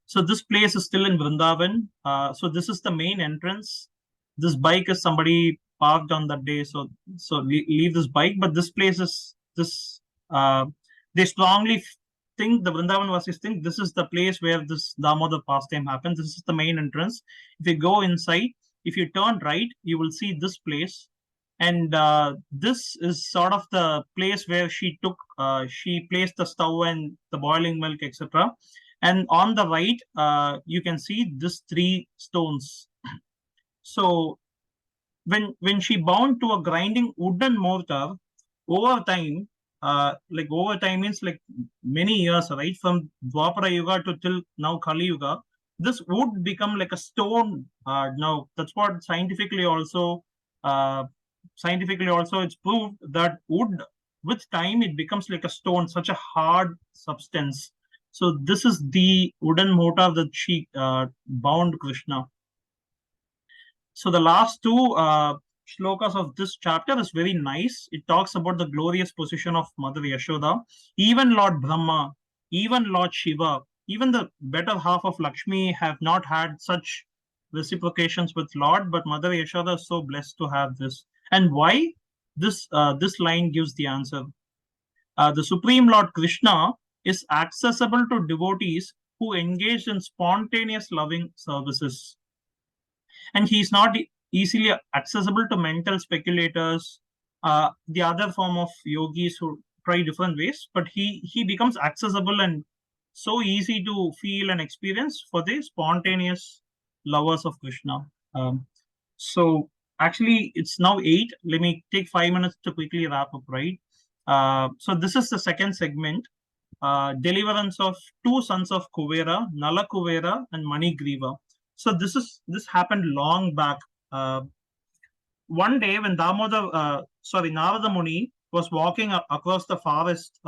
So this place is still in Vrindavan. So this is the main entrance. This bike is somebody parked on that day. So leave this bike. But this place is this. They strongly think, the Vrindavan Vasis think, this is the place where this Damodar pastime happens. This is the main entrance. If you go inside, if you turn right, you will see this place. And this is sort of the place where she placed the stove and the boiling milk, etc. And on the right, you can see these 3 stones. So when she bound to a grinding wooden mortar, over time, like over time means like many years, right? From Dwapara Yuga to till now Kali Yuga, this would become like a stone. Now that's what scientifically also it's proved that wood with time it becomes like a stone, such a hard substance. So this is the wooden mortar that she bound Krishna. So the last two shlokas of this chapter is very nice. It talks about the glorious position of Mother Yashoda. Even Lord Brahma, even Lord Shiva, even the better half of Lakshmi have not had such reciprocations with Lord, but Mother Yashoda is so blessed to have this. And why? This line gives the answer. The Supreme Lord Krishna is accessible to devotees who engage in spontaneous loving services, and he's not easily accessible to mental speculators, the other form of yogis who try different ways, but he becomes accessible and so easy to feel and experience for the spontaneous lovers of Krishna. So actually it's now 8. Let me take 5 minutes to quickly wrap up, right? So this is the second segment, deliverance of two sons of Kuvera, Nala Kuvera and Manigriva. So this happened long back. One day when Narada Muni was walking across the forest,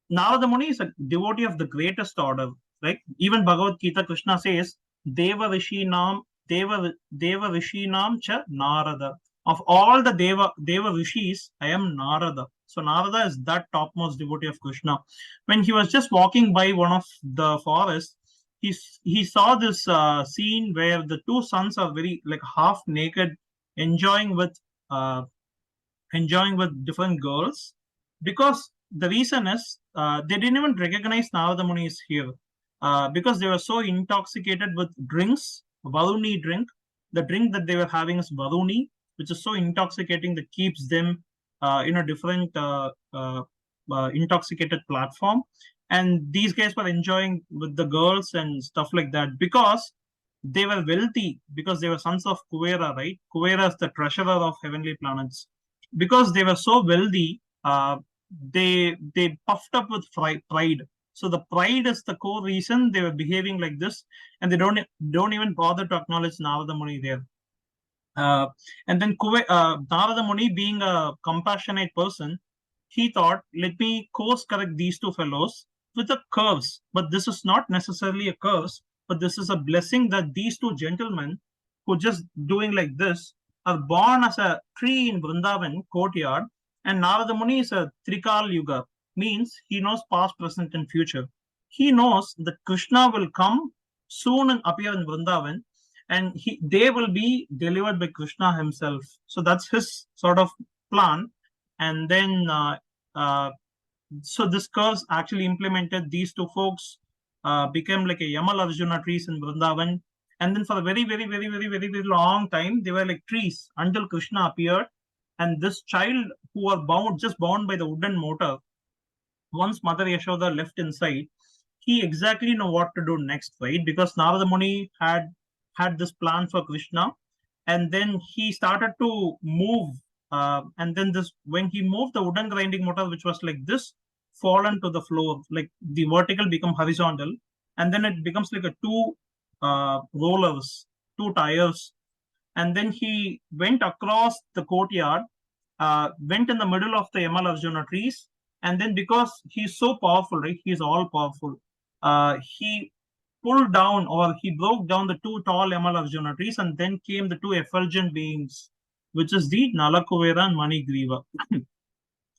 Narada Muni is a devotee of the greatest order. Right? Even Bhagavad Gita, Krishna says, Deva Rishinam, Deva Rishinam cha Narada. Of all the Deva Rishis, I am Narada. So Narada is that topmost devotee of Krishna. When he was just walking by one of the forests, he saw this scene where the two sons are very like half naked, enjoying with uh, different girls, because the reason is they didn't even recognize Narada Muni is here, because they were so intoxicated with drinks, Varuni drink. The drink that they were having is Varuni, which is so intoxicating that keeps them in a different intoxicated platform. And these guys were enjoying with the girls and stuff like that because they were wealthy, because they were sons of Kuvera, right? Kuvera is the treasurer of heavenly planets. Because they were so wealthy, they puffed up with pride. So the pride is the core reason they were behaving like this, and they don't even bother to acknowledge Narada Muni there. Uh, and then Narada Muni, being a compassionate person, he thought, let me course correct these two fellows with a curse. But this is not necessarily a curse, but this is a blessing that these two gentlemen who just doing like this are born as a tree in Vrindavan courtyard. And Narada Muni is a Trikal Yuga, means he knows past, present, and future. He knows that Krishna will come soon and appear in Vrindavan, and they will be delivered by Krishna himself. So that's his sort of plan. And then so this curse actually implemented. These two folks became like a Yamal Arjuna trees in Vrindavan. And then for a very, very, very, very, very, very long time, they were like trees until Krishna appeared. And this child who were bound by the wooden mortar, once Mother Yashoda left inside, he exactly know what to do next, right? Because Narada Muni had this plan for Krishna, and then he started to move. And then when he moved the wooden grinding mortar, which was like this, fallen to the floor, like the vertical become horizontal, and then it becomes like a two rollers, two tires. And then he went across the courtyard, went in the middle of the Yamal Arjuna trees, and then because he's so powerful, right? He's all powerful. He pulled down, or he broke down the two tall Yamal Arjuna trees, and then came the two effulgent beings, which is the Nalakuvera and Manigriva.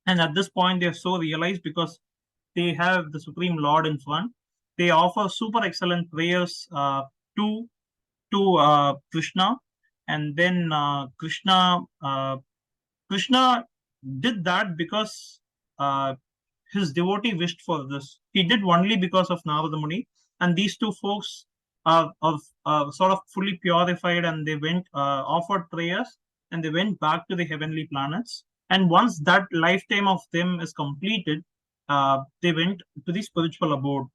And at this point, they're so realized because they have the Supreme Lord in front. They offer super excellent prayers to Krishna, and then Krishna did that because his devotee wished for this. He did only because of Narada Muni, and these two folks are sort of fully purified, and they went offered prayers, and they went back to the heavenly planets. And once that lifetime of them is completed, they went to the spiritual abode.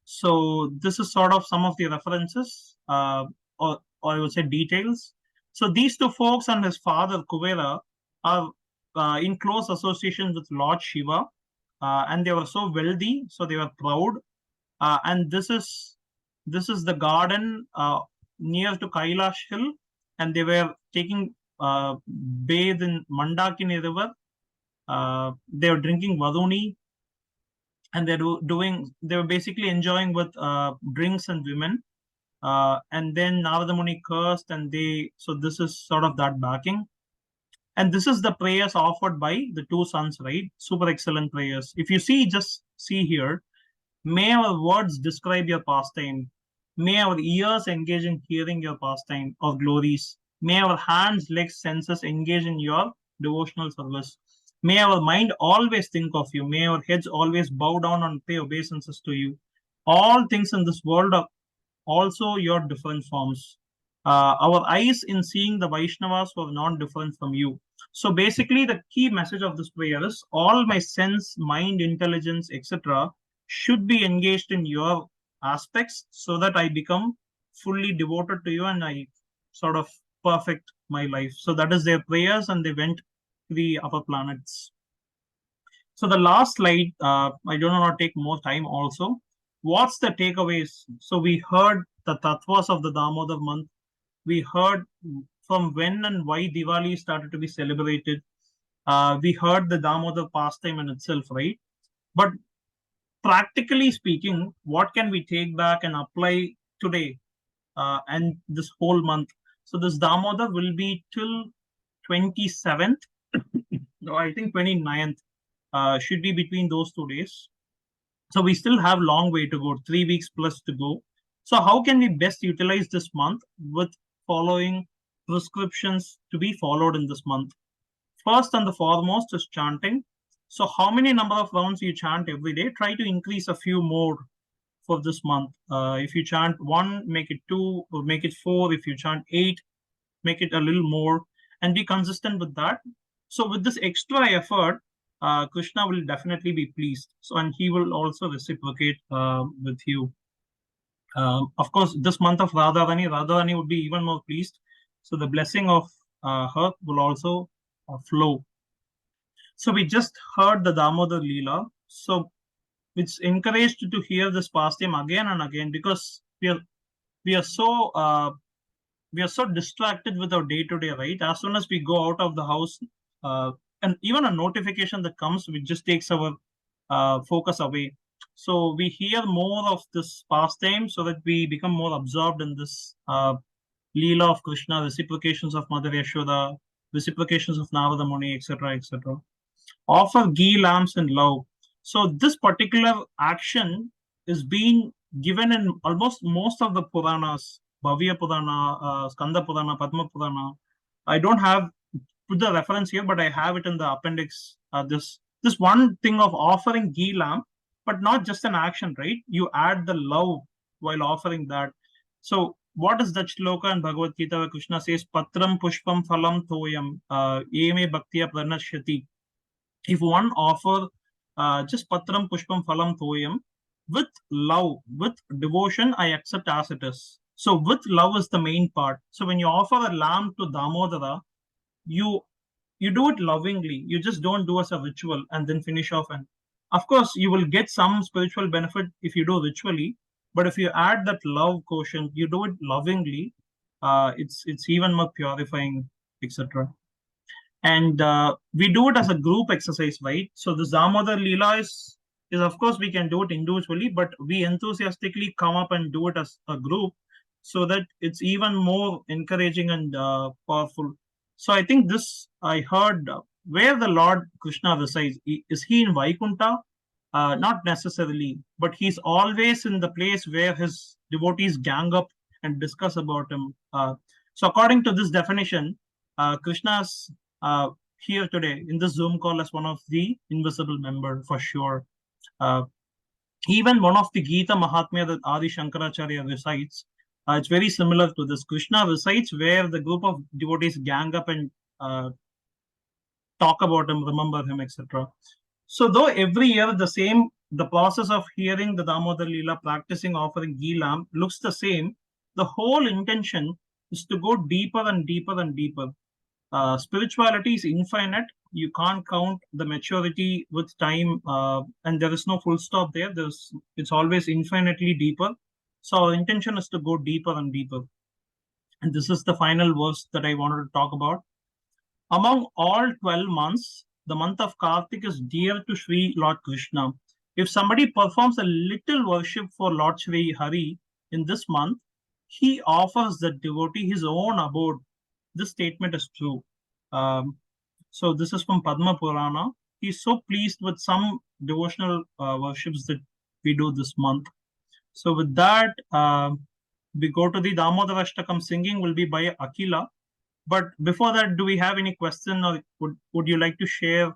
So this is sort of some of the references, or I would say details. So these two folks and his father Kuvera are in close association with Lord Shiva, and they were so wealthy, so they were proud. And this is the garden near to Kailash Hill, and they were taking bathe in Mandakini River. They were drinking Varuni, and they were basically enjoying with drinks and women. And then Narada Muni cursed, and so this is sort of that backing. And this is the prayers offered by the two sons, right? Super excellent prayers. If you see, just see here, may our words describe your pastime. May our ears engage in hearing your pastime of glories. May our hands, legs, senses engage in your devotional service. May our mind always think of you. May our heads always bow down and pay obeisances to you. All things in this world are also your different forms. Our eyes in seeing the Vaishnavas were not different from you. So basically, the key message of this prayer is all my sense, mind, intelligence, etc., should be engaged in your aspects so that I become fully devoted to you and I sort of perfect my life. So that is their prayers, and they went to the upper planets. So the last slide, I don't want to take more time also. What's the takeaways? So we heard the tattvas of the Damodar month. We heard from when and why Diwali started to be celebrated. We heard the Damodar pastime in itself, right? But practically speaking, what can we take back and apply today and this whole month? So this Damodar will be till 27th. No, I think 29th should be between those 2 days. So we still have long way to go, 3 weeks plus to go. So how can we best utilize this month with following prescriptions to be followed in this month? First and the foremost is chanting. So how many number of rounds you chant every day? Try to increase a few more for this month. If you chant 1, make it 2, or make it 4. If you chant 8, make it a little more, and be consistent with that. So with this extra effort, Krishna will definitely be pleased. So, and he will also reciprocate with you. Of course, this month of Radharani would be even more pleased. So the blessing of her will also flow. So we just heard the Damodar Lila. So it's encouraged to hear this pastime again and again, because we are so distracted with our day-to-day, right? As soon as we go out of the house, and even a notification that comes, which just takes our focus away. So we hear more of this pastime so that we become more absorbed in this Leela of Krishna, reciprocations of Mother Yashoda, reciprocations of Narada Muni, etc., etc. Offer ghee lamps in love. So this particular action is being given in almost most of the Puranas, Bhavya Purana, Skanda Purana, Padma Purana. I don't have put the reference here, but I have it in the appendix. This one thing of offering ghee lamp, but not just an action, right? You add the love while offering that. So what is that shloka in Bhagavad Gita where Krishna says, Patram Pushpam Phalam Thoyam Eme Bhaktiya Pranashyati? If one offer just Patram Pushpam Phalam Thoyam with love, with devotion, I accept as it is. So with love is the main part. So when you offer a lamp to Damodara, you do it lovingly. You just don't do as a ritual and then finish off. And of course, you will get some spiritual benefit if you do ritually. But if you add that love quotient, you do it lovingly. It's even more purifying, etc. And we do it as a group exercise, right? So the Damodar Lila is of course we can do it individually, but we enthusiastically come up and do it as a group so that it's even more encouraging and powerful. So I think this, I heard where the Lord Krishna resides. Is he in Vaikunta? Not necessarily, but he's always in the place where his devotees gang up and discuss about him. So according to this definition, Krishna's here today in this Zoom call as one of the invisible member for sure. Even one of the Gita Mahatmya that Adi Shankaracharya recites, it's very similar to this. Krishna recites where the group of devotees gang up and talk about him, remember him, etc. So though every year the process of hearing the Damodar Lila, practicing offering ghee lamp looks the same, the whole intention is to go deeper and deeper and deeper. Spirituality is infinite. You can't count the maturity with time, and there is no full stop there. It's always infinitely deeper. So our intention is to go deeper and deeper. And this is the final verse that I wanted to talk about. Among all 12 months, the month of Kartik is dear to Sri Lord Krishna. If somebody performs a little worship for Lord Sri Hari in this month, he offers the devotee his own abode. This statement is true. So this is from Padma Purana. He's so pleased with some devotional worships that we do this month. So with that, we go to the Damodarastakam. Singing will be by Akila. But before that, do we have any question, or would you like to share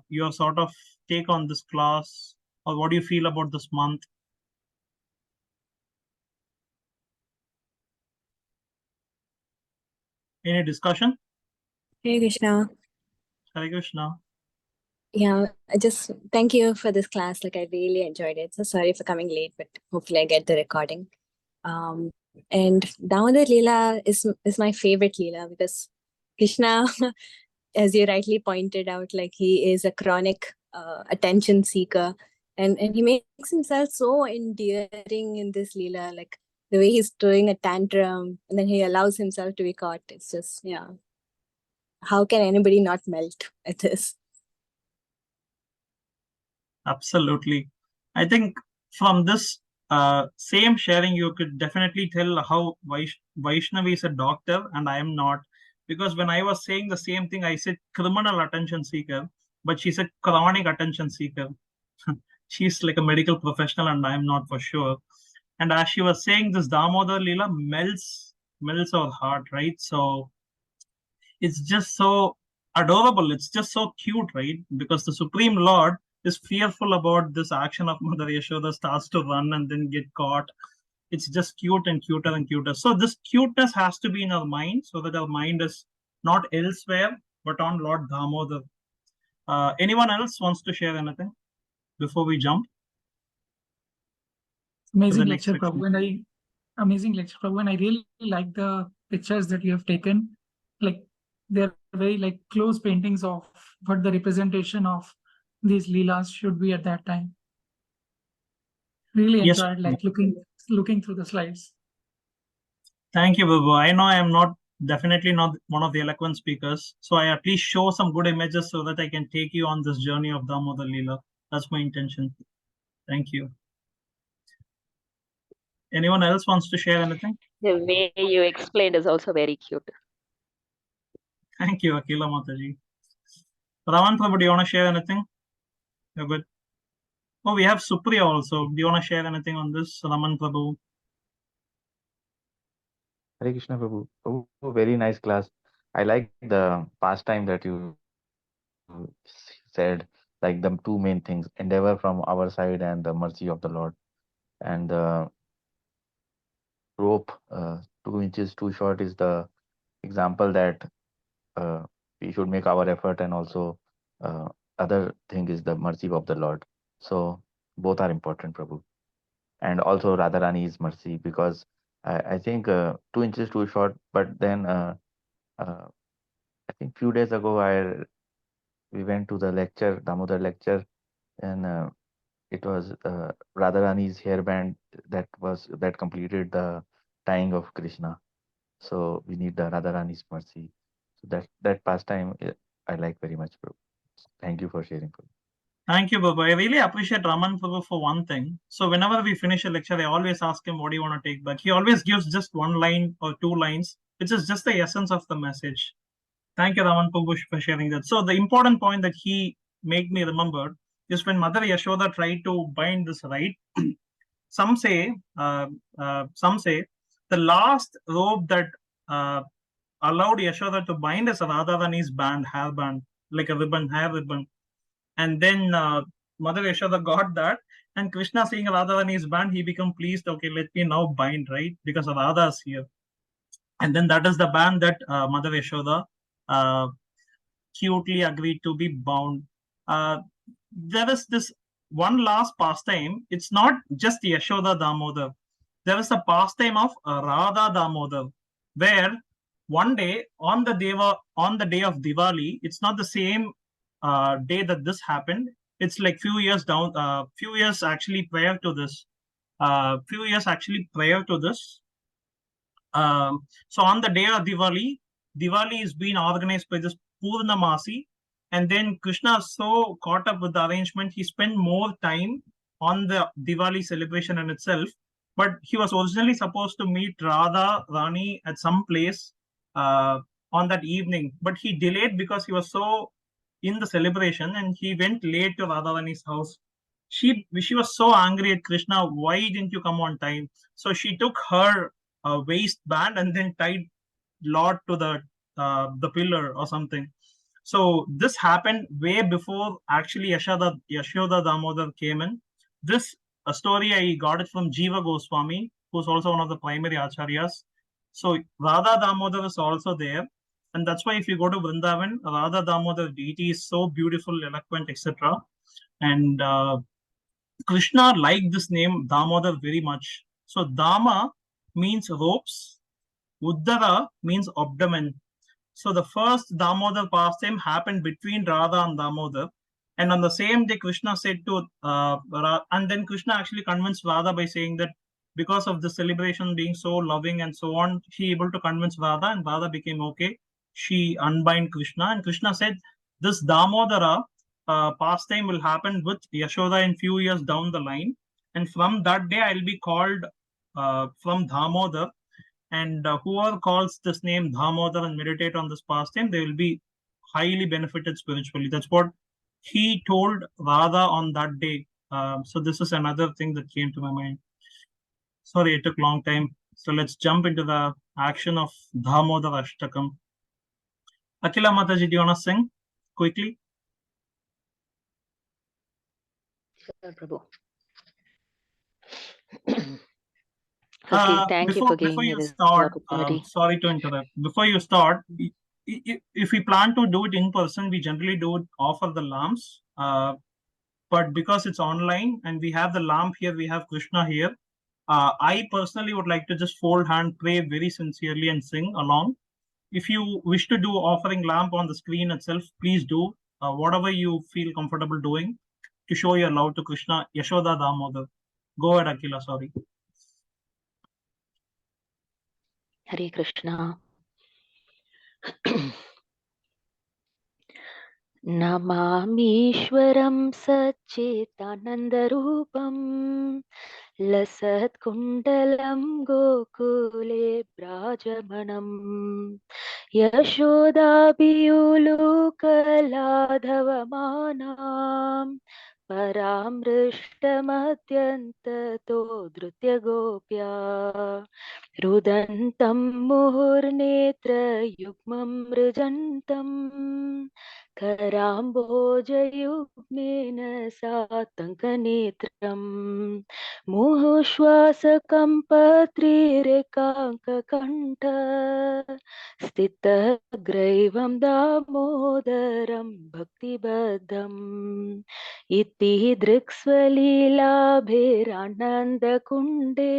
your sort of take on this class, or what do you feel about this month? Any discussion? Hare Krishna. Hare Krishna. Yeah, I just thank you for this class. Like I really enjoyed it. So sorry for coming late, but hopefully I get the recording. And Damodar Lila is my favorite Lila because Krishna, as you rightly pointed out, like he is a chronic attention seeker, and he makes himself so endearing in this Lila, like the way he's throwing a tantrum and then he allows himself to be caught. It's just, yeah. How can anybody not melt at this? Absolutely. I think from this same sharing, you could definitely tell how Vaishnavi is a doctor and I am not. Because when I was saying the same thing, I said criminal attention seeker, but she's a chronic attention seeker. She's like a medical professional and I am not for sure. And as she was saying, this Damodar Lila melts our heart, right? So it's just so adorable. It's just so cute, right? Because the Supreme Lord is fearful about this action of Mother Yashoda, starts to run and then get caught. It's just cute and cuter and cuter. So this cuteness has to be in our mind so that our mind is not elsewhere, but on Lord Damodar. Anyone else wants to share anything before we jump? Amazing lecture, Prabhu. Amazing lecture, Prabhu. And I really like the pictures that you have taken. Like they're very like close paintings of what the representation of these leelas should be at that time. Really enjoyed like looking through the slides. Thank you, Babu. I know I am definitely not one of the eloquent speakers, so I at least show some good images so that I can take you on this journey of Damodar Lila. That's my intention. Thank you. Anyone else wants to share anything? The way you explained is also very cute. Thank you, Akila Mataji. Raman Prabhu, do you want to share anything? You're good. Oh, we have Supriya also. Do you want to share anything on this, Raman Prabhu? Hare Krishna Prabhu. Oh, very nice class. I like the pastime that you said, like the two main things, endeavor from our side and the mercy of the Lord. And the rope, 2 inches too short, is the example that we should make our effort, and also other thing is the mercy of the Lord. So both are important, Prabhu. And also Radharani's mercy, because I think 2 inches too short, but then I think few days ago we went to the lecture, Damodar lecture, and it was Radharani's hairband that completed the tying of Krishna. So we need the Radharani's mercy. So that pastime I like very much, bro. Thank you for sharing. Thank you, Babu. I really appreciate Raman Prabhu for one thing. So whenever we finish a lecture, I always ask him, what do you want to take back? He always gives just one line or two lines, which is just the essence of the message. Thank you, Raman Prabhu, for sharing that. So the important point that he made me remember is when Mother Yashoda tried to bind this right. Some say the last rope that allowed Yashoda to bind is Radharani's hair band, like a ribbon, hair ribbon. And then Mother Yashoda got that, and Krishna seeing Radharani's band, he became pleased. Okay, let me now bind, right? Because Radha is here. And then that is the band that Mother Yashoda cutely agreed to be bound. There is this one last pastime. It's not just Yashoda Damodar. There is a pastime of Radha Damodar. where one day on the day of Diwali, it's not the same day that this happened. It's like few years actually prior to this. Few years actually prior to this. So on the day of Diwali, Diwali is being organized by this Purnamasi, and then Krishna is so caught up with the arrangement, he spent more time on the Diwali celebration in itself. But he was originally supposed to meet Radha Rani at some place uh, on that evening, but he delayed because he was so in the celebration, and he went late to Radha Rani's house. She was so angry at Krishna. Why didn't you come on time? So she took her waistband and then tied Lord to the pillar or something. So this happened way before actually Yashoda Damodar came in. This a story I got it from Jiva Goswami, who's also one of the primary acharyas. So Radha Damodar is also there, and that's why if you go to Vrindavan, Radha Damodar deity is so beautiful, eloquent, etc. And Krishna liked this name Damodar very much. So Dama means ropes, Uddara means abdomen. So the first Damodar pastime happened between Radha and Damodar. And on the same day, Krishna said to, and then Krishna actually convinced Radha by saying that because of the celebration being so loving and so on, she able to convince Radha, and Radha became okay. She unbind Krishna, and Krishna said, this Damodara pastime will happen with Yashoda in few years down the line. And from that day, I'll be called from Damodar, and whoever calls this name Damodar and meditate on this pastime, they will be highly benefited spiritually. That's what he told Radha on that day. So this is another thing that came to my mind. Sorry, it took a long time. So let's jump into the action of Damodarastakam. Akila Mataji, do you want to sing quickly? Sure, Prabhu. Okay, thank you for Before giving me you this start, opportunity. sorry to interrupt. Before you start, if we plan to do it in person, we generally do it offer the lamps. But because it's online and we have the lamp here, we have Krishna here. I personally would like to just fold hand, pray very sincerely, and sing along. If you wish to do offering lamp on the screen itself, please do whatever you feel comfortable doing to show your love to Krishna, Yashoda Damodar. Go ahead, Akila. Sorry. Hare Krishna. नमामीश्वरं सच्चिदानन्दरूपं लसत्कुण्डलं गोकुले व्राजमणम् यशोदाभियुलुकलाधवमानां परामृष्टमत्यन्ततो धृत्यगोप्या रुदन्तं मुहुर्नेत्रयुग्मं मृजन्तं कराम्बोजयुग्मेन सातङ्कनेत्रम् मुहुश्वासकम्पत्रिरेकाङ्ककण्ठ स्थितग्रैवं दामोदरं भक्तिबद्धम् इति दृक्स्वलीलाभिरानन्दकुण्डे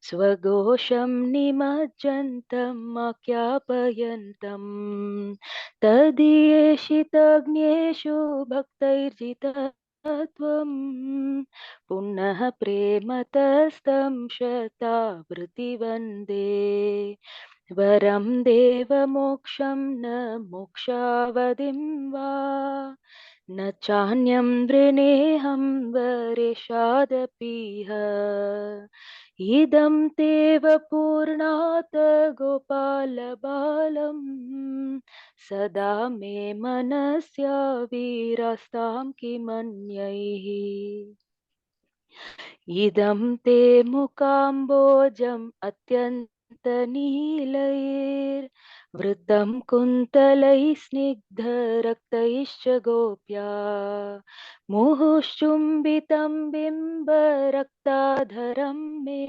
स्वघोषं निमज्जन्तम् आख्यापयन्तम् तदीयेषितज्ञेषु भक्तैर्जितत्वम् पुनः प्रेमतस्तं शतावृत्ति वन्दे वरं देवमोक्षं न मोक्षावधिं वा न चान्यं वृणेऽहं वरेशादपीह इदं तेव पूर्णात् गोपालबालम् सदा मे मनस्या वीरस्तां किमन्यैः इदं ते मुकाम्बोजम् अत्यन्तनीलैर्वृतं कुन्तलैः स्निग्धरक्तैश्च गोप्या मुहुश्चुम्बितं बिम्बरक्ताधरं मे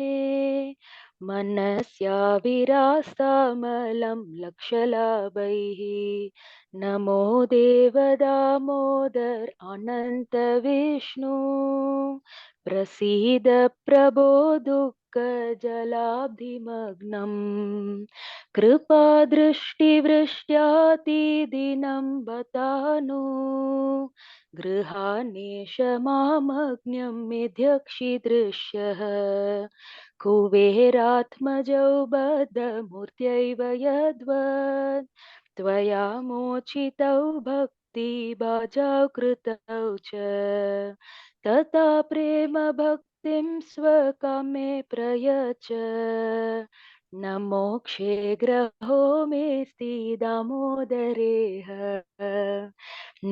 मनस्या विरास्तामलं लक्षलाभैः नमो देवदामोदर अनन्त विष्णु प्रसीद प्रभो दुःख पंकजलाब्धिमग्नम् कृपादृष्टिवृष्ट्यातिदिनं बतानु गृहान्नेशमामग्न्यं मेध्यक्षिदृश्यः कुबेरात्मजौ बद्धमूर्त्यैव यद्वत् त्वया मोचितौ भक्तिबाजौ कृतौ च तथा प्रेम भक्तिं स्वकामे प्रयच्छ न मोक्षे ग्रहो मेऽस्ति दामोदरेह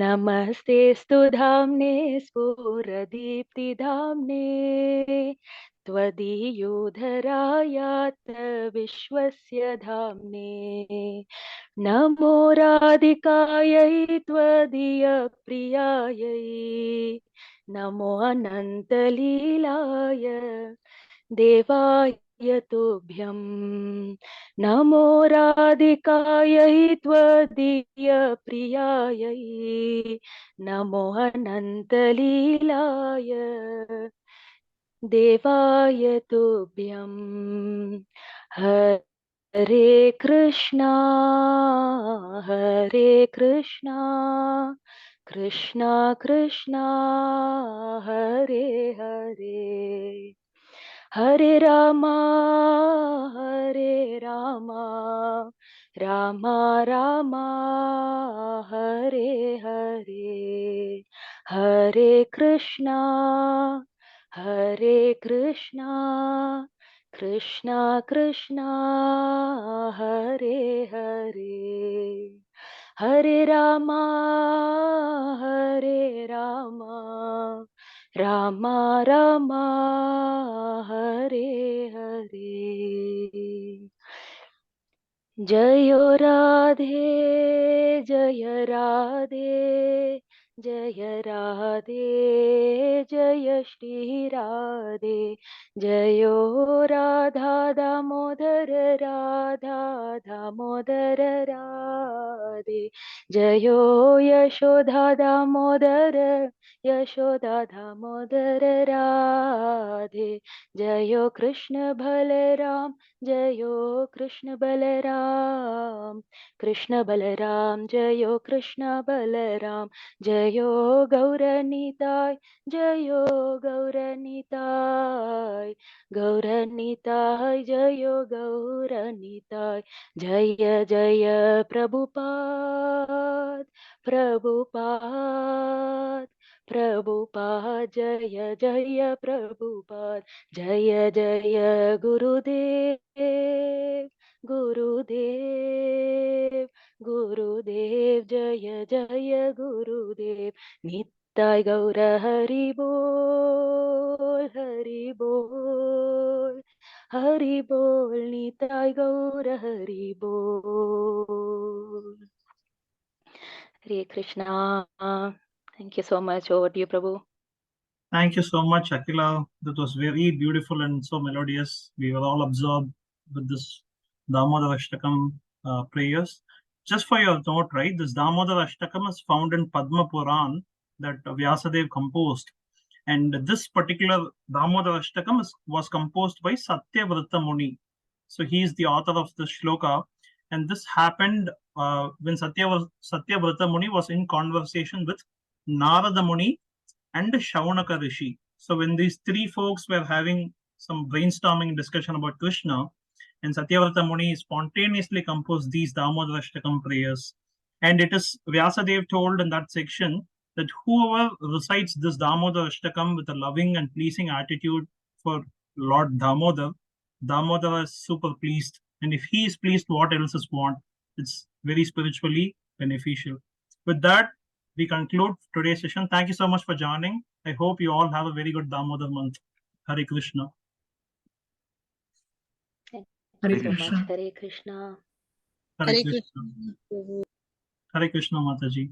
नमस्तेऽस्तु धाम्ने स्फुरदीप्तिधाम्ने त्वदीयोधरायात् विश्वस्य धाम्ने नमो राधिकायै त्वदीयप्रियायै नमो अनन्तलीलाय देवाय तुभ्यं नमो राधिकायै त्वदीयप्रियायै नमो अनन्तलीलाय देवाय तुभ्यं हरे कृष्णा कृष्णा कृष्णा हरे हरे हरे रामा रामा रामा हरे हरे हरे कृष्णा कृष्णा कृष्णा हरे हरे हरे रामा रामा रामा हरे हरे जय राधे जय राधे जय राधे जय श्री राधे जयो राधा दामोदर राधा दामोदर राधे जयो यशोदा दामोदर यशोदा दामोदर राधे जयो कृष्ण बलराम जयो कृष्ण बलराम जयो कृष्ण बलराम जयो गौरनीताय जयो गौरनीताय जयो गौरनीताय जय जय प्रभुपाद जय जय प्रभुपाद जय जय गुरुदेव जय जय गुरुदेव नित्य गौर हरि बोल नित्य गौर हरि बोल Hare Krishna. Thank you so much. Over to you, Prabhu. Thank you so much, Akila. That was very beautiful and so melodious. We were all absorbed with this Damodarastakam prayers. Just for your note, right, this Damodarastakam is found in Padma Puran that Vyasadeva composed. And this particular Damodarastakam was composed by Satyavrata Muni. So he is the author of the shloka. And this happened when Satyavrata Muni was in conversation with Narada Muni and Shaunaka Rishi. So when these three folks were having some brainstorming discussion about Krishna, and Satyavrata Muni spontaneously composed these Damodarastakam prayers. And it is Vyasadeva told in that section that whoever recites this Damodarastakam with a loving and pleasing attitude for Lord Damodar, Damodar is super pleased. And if he is pleased, what else is want? It's very spiritually beneficial. With that, we conclude today's session. Thank you so much for joining. I hope you all have a very good Damodar month. Hare Krishna. Hare So much. Krishna. Hare Krishna. Hare Krishna. Hare Krishna, Mataji.